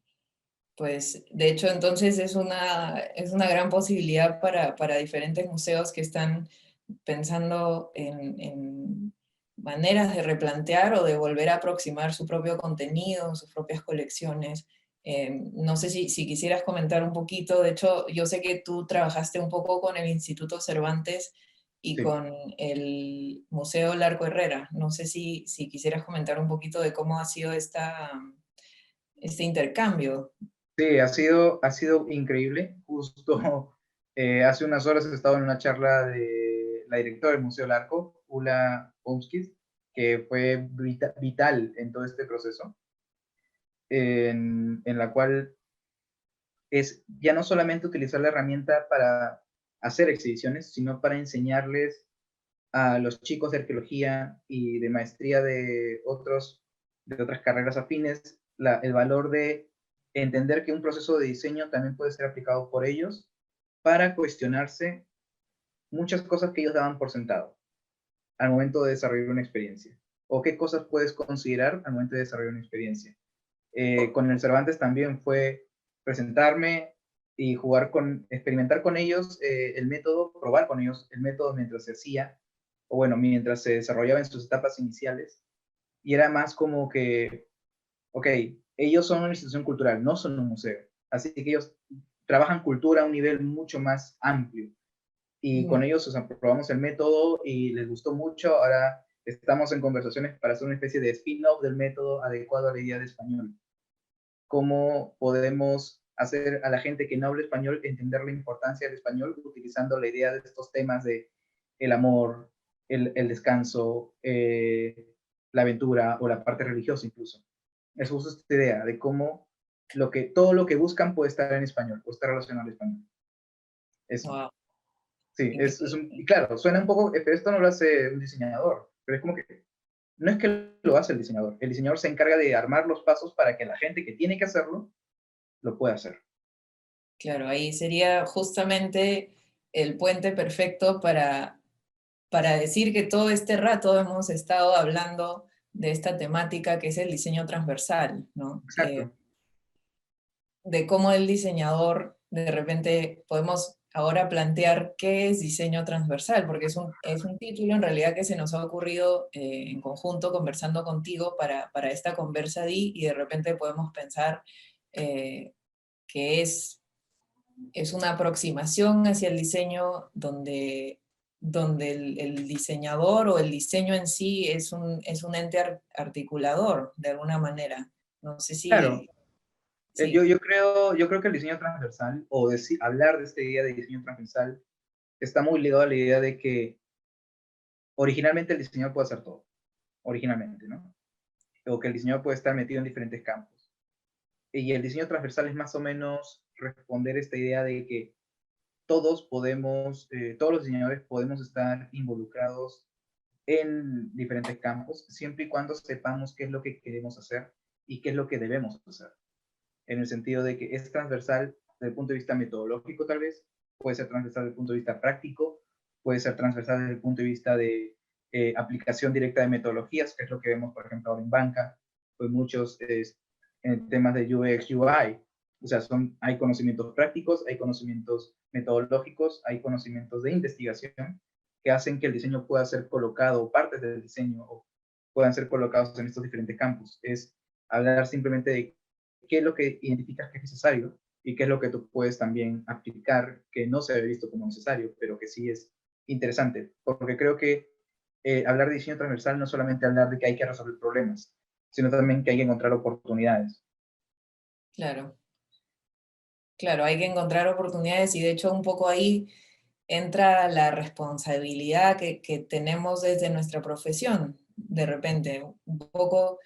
Pues de hecho entonces es una gran posibilidad para diferentes museos que están pensando en maneras de replantear o de volver a aproximar su propio contenido, sus propias colecciones. No sé si quisieras comentar un poquito, de hecho yo sé que tú trabajaste un poco con el Instituto Cervantes y Sí. con el Museo Larco Herrera. No sé si quisieras comentar un poquito de cómo ha sido este intercambio. Sí, ha sido increíble. Justo hace unas horas he estado en una charla de la directora del Museo Larco, Ula Omskis, que fue vital en todo este proceso, en la cual es ya no solamente utilizar la herramienta para hacer exhibiciones, sino para enseñarles a los chicos de arqueología y de maestría de otras carreras afines, el valor de entender que un proceso de diseño también puede ser aplicado por ellos para cuestionarse muchas cosas que ellos daban por sentado al momento de desarrollar una experiencia. O qué cosas puedes considerar al momento de desarrollar una experiencia. Con el Cervantes también fue presentarme y experimentar con ellos el método, probar con ellos el método mientras se hacía, o bueno, mientras se desarrollaba en sus etapas iniciales. Y era más como que, ok, ellos son una institución cultural, no son un museo. Así que ellos trabajan cultura a un nivel mucho más amplio. Y con Mm. ellos, o sea, probamos el método y les gustó mucho. Ahora estamos en conversaciones para hacer una especie de spin-off del método adecuado a la idea de español. Cómo podemos hacer a la gente que no habla español entender la importancia del español utilizando la idea de estos temas de el amor, el descanso, la aventura o la parte religiosa incluso. Es justo esta idea de cómo todo lo que buscan puede estar en español, puede estar relacionado al español. Eso. Wow, Sí, y increíble. claro, suena un poco, pero esto no lo hace un diseñador, pero es como que no es que lo hace el diseñador se encarga de armar los pasos para que la gente que tiene que hacerlo lo pueda hacer. Claro, ahí sería justamente el puente perfecto para decir que todo este rato hemos estado hablando de esta temática que es el diseño transversal, ¿no? Exacto. De cómo el diseñador, de repente podemos ahora plantear qué es diseño transversal, porque es un título en realidad que se nos ha ocurrido en conjunto conversando contigo para esta conversa y de repente podemos pensar que es una aproximación hacia el diseño donde el diseñador o el diseño en sí es un ente articulador de alguna manera. No sé Claro, si... Sí, yo creo que el diseño transversal, o hablar de esta idea de diseño transversal, está muy ligado a la idea de que originalmente el diseñador puede hacer todo, originalmente, ¿no? O que el diseñador puede estar metido en diferentes campos. Y el diseño transversal es más o menos responder esta idea de que todos los diseñadores podemos estar involucrados en diferentes campos, siempre y cuando sepamos qué es lo que queremos hacer y qué es lo que debemos hacer. En el sentido de que es transversal desde el punto de vista metodológico tal vez, puede ser transversal desde el punto de vista práctico, puede ser transversal desde el punto de vista de aplicación directa de metodologías, que es lo que vemos, por ejemplo, ahora en banca, pues muchos en temas de UX, UI, o sea, hay conocimientos prácticos, hay conocimientos metodológicos, hay conocimientos de investigación que hacen que el diseño pueda ser colocado, partes del diseño puedan ser colocados en estos diferentes campos. Es hablar simplemente de qué es lo que identificas que es necesario y qué es lo que tú puedes también aplicar que no se ve visto como necesario, pero que sí es interesante, porque creo que hablar de diseño transversal no solamente hablar de que hay que resolver problemas, sino también que hay que encontrar oportunidades. Claro, claro, hay que encontrar oportunidades y de hecho un poco ahí entra la responsabilidad que tenemos desde nuestra profesión, de repente, un poco,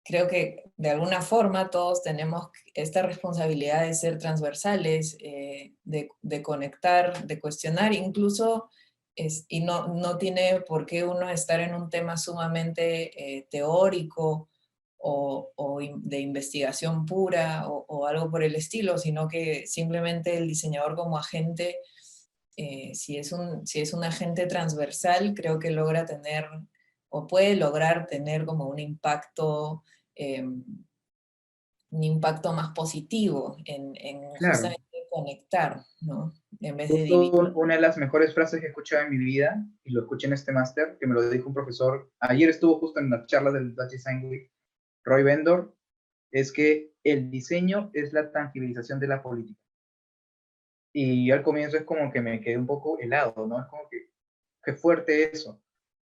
creo que de alguna forma todos tenemos esta responsabilidad de ser transversales, de conectar, de cuestionar, incluso, y no tiene por qué uno estar en un tema sumamente teórico o de investigación pura o algo por el estilo, sino que simplemente el diseñador como agente, si es un agente transversal, creo que logra tener o puede lograr tener como un impacto más positivo en Claro, justamente conectar, ¿no? En vez de justo dividir. una de las mejores frases que he escuchado en mi vida, y lo escuché en este máster, que me lo dijo un profesor, ayer estuvo justo en las charlas del Dutch Design Week, Roy Bendor, es que el diseño es la tangibilización de la política. Y yo al comienzo es como que me quedé un poco helado, ¿no? Es como que, qué fuerte eso.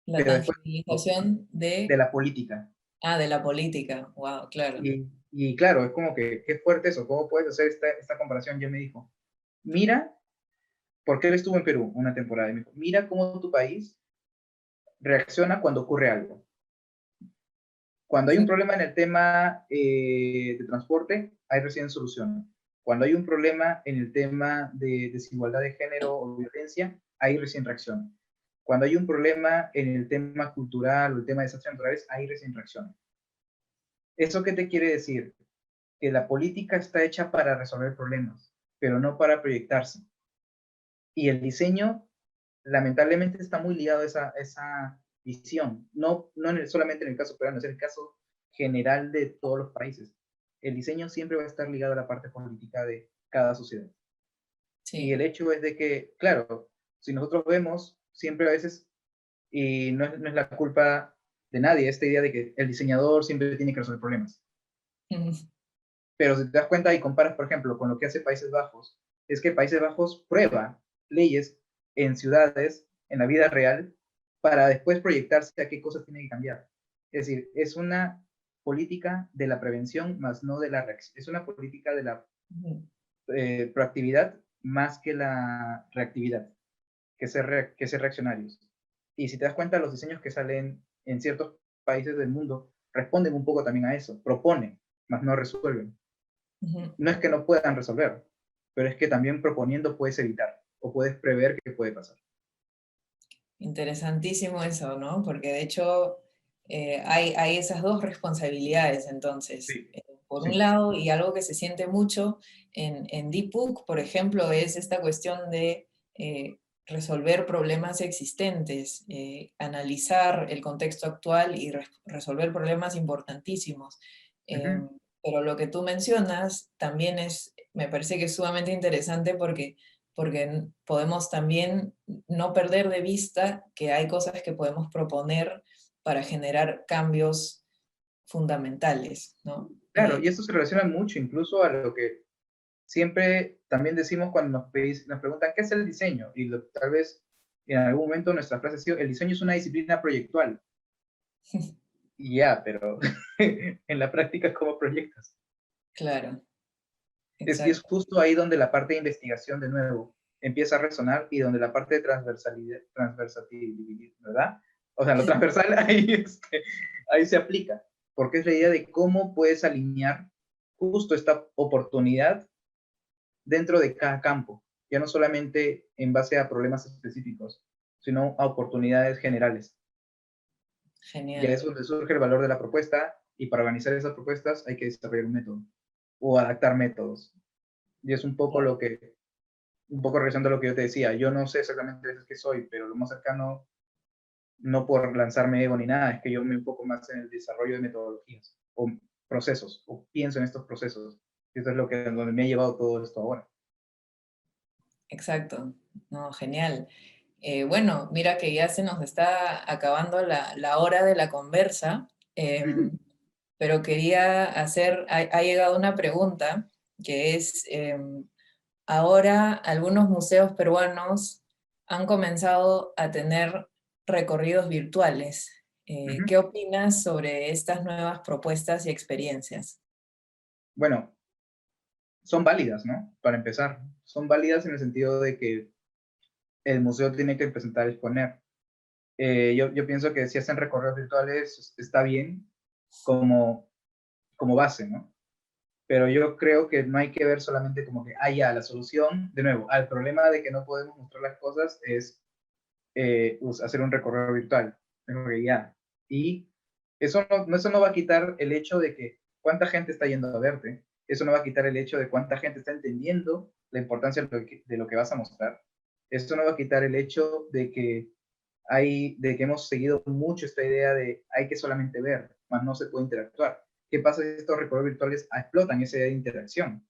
La Pero después tangibilización de la política. de la política, wow, claro. Y claro, es como que, qué fuerte eso. ¿Cómo puedes hacer esta comparación? Yo me dijo, mira, porque él estuvo en Perú una temporada, y me dijo, mira cómo tu país reacciona cuando ocurre algo. Cuando hay un problema en el tema de transporte, hay recién solución. Cuando hay un problema en el tema de desigualdad de género o violencia, hay recién reacción. Cuando hay un problema en el tema cultural o el tema de desastres naturales, hay recién reacción. ¿Eso qué te quiere decir? Que la política está hecha para resolver problemas, pero no para proyectarse. Y el diseño, lamentablemente, está muy ligado a esa visión. No solamente en el caso peruano, es el caso general de todos los países. El diseño siempre va a estar ligado a la parte política de cada sociedad. Y Sí. el hecho es de que, claro, si nosotros vemos, siempre a veces, y no es la culpa de nadie, esta idea de que el diseñador siempre tiene que resolver problemas. Pero si te das cuenta y comparas, por ejemplo, con lo que hace Países Bajos, es que Países Bajos prueba leyes en ciudades, en la vida real, para después proyectarse a qué cosas tiene que cambiar. Es decir, es una política de la prevención más no de la reacción. Es una política de la proactividad más que la reactividad, que ser reaccionarios. Y si te das cuenta, los diseños que salen en ciertos países del mundo responden un poco también a eso, proponen, más no resuelven. No es que no puedan resolver, pero es que también proponiendo puedes evitar o puedes prever qué puede pasar. Interesantísimo eso, ¿no? Porque de hecho hay esas dos responsabilidades entonces. Sí, Por un sí. lado, y algo que se siente mucho en Deep Book, por ejemplo, es esta cuestión de resolver problemas existentes, analizar el contexto actual y resolver problemas importantísimos. Ujú. Pero lo que tú mencionas también me parece que es sumamente interesante porque podemos también no perder de vista que hay cosas que podemos proponer para generar cambios fundamentales, ¿no? Claro, y esto se relaciona mucho incluso a lo que siempre también decimos cuando nos preguntan qué es el diseño. Y tal vez en algún momento nuestra frase ha sido, el diseño es una disciplina proyectual. Y ya, pero en la práctica, ¿cómo proyectas? Claro, Y es exacto. justo ahí donde la parte de investigación, de nuevo, empieza a resonar y donde la parte de transversalidad, ¿verdad? O sea, lo transversal ahí se aplica, porque es la idea de cómo puedes alinear justo esta oportunidad dentro de cada campo, ya no solamente en base a problemas específicos, sino a oportunidades generales. Ya Genial. es donde surge el valor de la propuesta, y para organizar esas propuestas hay que desarrollar un método o adaptar métodos. Y es un poco lo que, un poco regresando a lo que yo te decía, yo no sé exactamente a veces qué soy, pero lo más cercano, no por lanzarme ego ni nada, es que yo me enfoco más en el desarrollo de metodologías o procesos, o pienso en estos procesos. Y eso es lo que, donde me ha llevado todo esto ahora. Exacto. No, genial. Bueno, mira que ya se nos está acabando la hora de la conversa, pero quería hacer, ha llegado una pregunta que es, ahora algunos museos peruanos han comenzado a tener recorridos virtuales. Ujú. ¿Qué opinas sobre estas nuevas propuestas y experiencias? Bueno, son válidas, ¿no? Para empezar, son válidas en el sentido de que el museo tiene que presentar y exponer. Yo pienso que si hacen recorridos virtuales está bien como, como base, ¿no? Pero yo creo que no hay que ver solamente como que, ah, ya, la solución, de nuevo, al problema de que no podemos mostrar las cosas es hacer un recorrido virtual. Digo que ya. Y eso no va a quitar el hecho de que cuánta gente está yendo a verte, eso no va a quitar el hecho de cuánta gente está entendiendo la importancia de lo que vas a mostrar, eso no va a quitar el hecho de que hemos seguido mucho esta idea de hay que solamente ver, más no se puede interactuar. ¿Qué pasa si estos recorridos virtuales explotan esa idea de interacción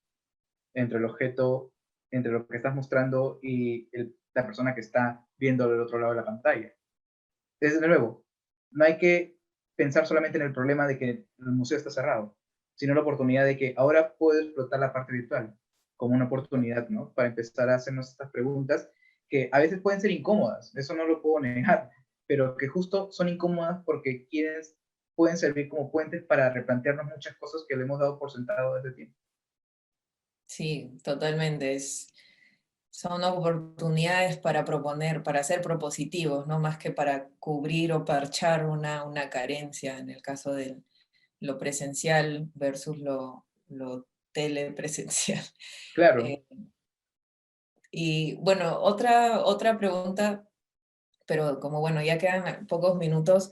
entre el objeto, entre lo que estás mostrando y la persona que está viendo del otro lado de la pantalla? Es de nuevo, no hay que pensar solamente en el problema de que el museo está cerrado, sino la oportunidad de que ahora puedo explotar la parte virtual como una oportunidad, ¿no? Para empezar a hacernos estas preguntas que a veces pueden ser incómodas, eso no lo puedo negar, pero que justo son incómodas porque pueden servir como puentes para replantearnos muchas cosas que le hemos dado por sentado desde tiempo. Sí, totalmente. Son oportunidades para proponer, para ser propositivos, no más que para cubrir o parchar una carencia en el caso de lo presencial versus lo telepresencial. Claro. Eh, y bueno, otra pregunta, pero como bueno, ya quedan pocos minutos,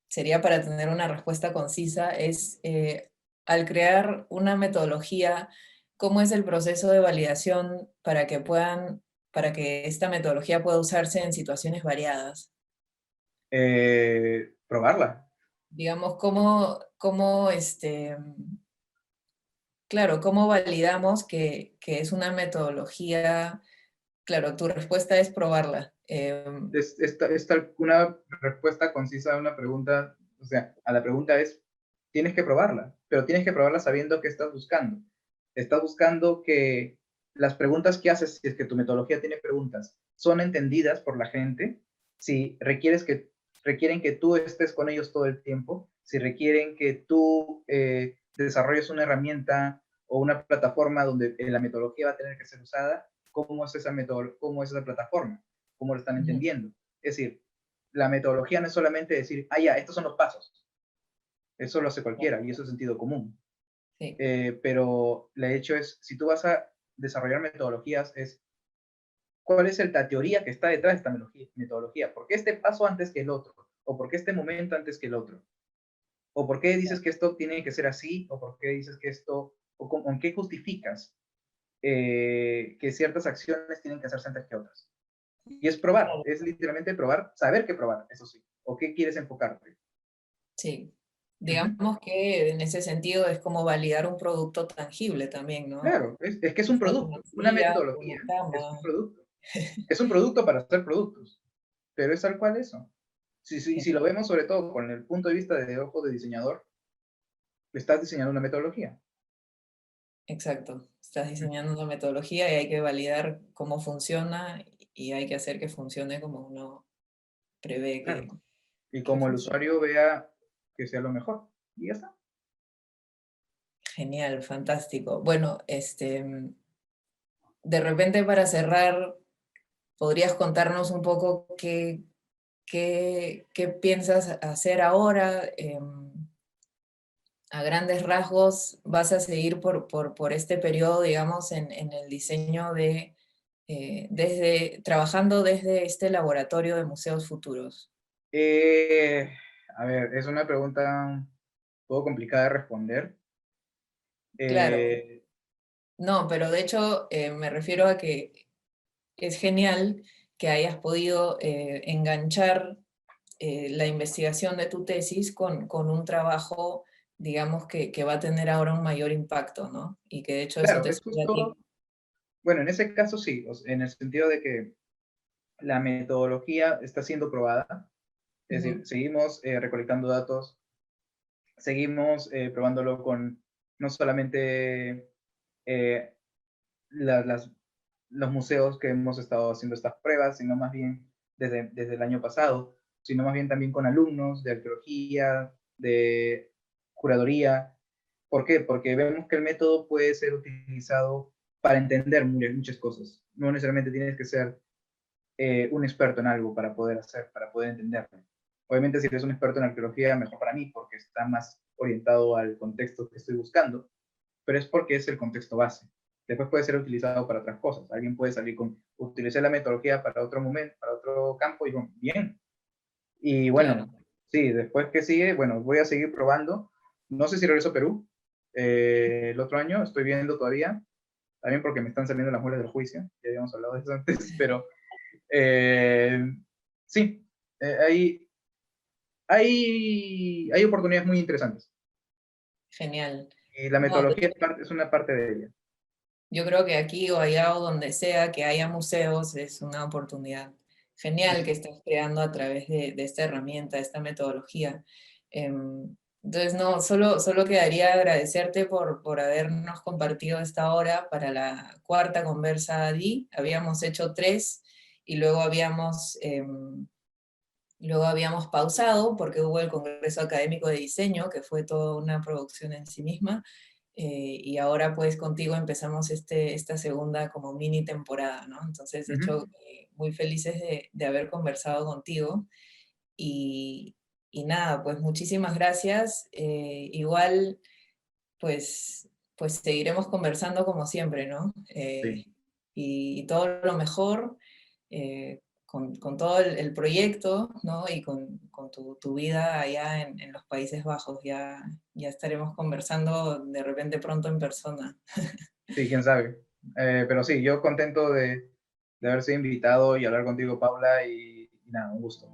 sería para tener una respuesta concisa, es al crear una metodología, ¿cómo es el proceso de validación para que esta metodología pueda usarse en situaciones variadas? Probarla. Digamos, claro, cómo validamos que es una metodología, claro, tu respuesta es probarla. Es una respuesta concisa a una pregunta, o sea, a la pregunta es, tienes que probarla, pero tienes que probarla sabiendo qué estás buscando. Estás buscando que las preguntas que haces, si es que tu metodología tiene preguntas, son entendidas por la gente, si requieren que tú estés con ellos todo el tiempo, si requieren que tú desarrolles una herramienta o una plataforma donde la metodología va a tener que ser usada, ¿cómo es cómo es esa plataforma? Cómo lo están Ujú. entendiendo? Es decir, la metodología no es solamente decir, ah, ya, estos son los pasos. Eso lo hace cualquiera y eso es sentido común. Sí, Pero el hecho es, si tú vas a desarrollar metodologías, es cuál es la teoría que está detrás de esta metodología. ¿Por qué este paso antes que el otro? ¿O por qué este momento antes que el otro? ¿O por qué dices que esto tiene que ser así? ¿O por qué dices que esto, o con qué justificas que ciertas acciones tienen que hacerse antes que otras? Y es probar, claro. es literalmente probar, saber qué probar, eso sí, o qué quieres enfocarte. Sí. Ujú. Digamos que en ese sentido es como validar un producto tangible también, ¿no? Claro, es que es un Quizás una producto, una silla, metodología una es un cama. producto. Es un producto para hacer productos, pero es tal cual eso. Si lo Genial. vemos sobre todo con el punto de vista de ojo de diseñador, estás diseñando una metodología. Exacto. Estás Ujú. diseñando una metodología y hay que validar cómo funciona y hay que hacer que funcione como uno prevé Claro. Y que como el funcione. usuario vea que sea lo mejor. Y ya está. Genial, fantástico. Bueno, de repente para cerrar, ¿podrías contarnos un poco qué piensas hacer ahora? A grandes rasgos, ¿vas a seguir por este periodo, digamos, en el diseño de trabajando desde este laboratorio de museos futuros? Eh, a ver, es una pregunta un poco complicada de responder. Claro, Eh, no, pero de hecho me refiero a que es genial que hayas podido enganchar la investigación de tu tesis con un trabajo, digamos, que va a tener ahora un mayor impacto, ¿no? Y que de hecho eso claro, te es sirve a ti. justo, bueno, en ese caso sí, en el sentido de que la metodología está siendo probada, es Ujú. decir, seguimos recolectando datos, seguimos probándolo con no solamente eh, las los museos que hemos estado haciendo estas pruebas, sino más bien desde el año pasado, sino más bien también con alumnos de arqueología, de curaduría. ¿Por qué? Porque vemos que el método puede ser utilizado para entender muchas cosas. No necesariamente tienes que ser un experto en algo para poder hacer, para poder entenderlo. Obviamente, si eres un experto en arqueología, mejor para mí, porque está más orientado al contexto que estoy buscando, pero es porque es el contexto base. Después puede ser utilizado para otras cosas. Alguien puede salir con, utilicé la metodología para otro momento, para otro campo, y bueno, bien. Y Claro, bueno, sí, después que sigue, bueno, voy a seguir probando. No sé si regreso a Perú el otro año, estoy viendo todavía, también porque me están saliendo las muelas del juicio, ya habíamos hablado de eso antes, pero eh, sí, hay, hay oportunidades muy interesantes. genial. Y la No, de metodología hecho, es una parte de ella. yo creo que aquí o allá o donde sea que haya museos es una oportunidad genial que estás creando a través de esta herramienta, de esta metodología. Entonces, no, solo quedaría agradecerte por habernos compartido esta hora para la cuarta conversa, Di. Habíamos hecho tres y luego habíamos pausado porque hubo el Congreso Académico de Diseño, que fue toda una producción en sí misma, y ahora pues contigo empezamos esta segunda como mini temporada, ¿no? Entonces, de Ujú. hecho, muy felices de haber conversado contigo y, y nada, pues muchísimas gracias. Igual, pues seguiremos conversando como siempre, ¿no? Sí. Y todo lo mejor con todo el proyecto, ¿no? Y con tu vida allá en los Países Bajos. Ya estaremos conversando de repente pronto en persona. Sí, quién sabe. Pero sí, yo contento de haber sido invitado y hablar contigo, Paula, y nada, un gusto.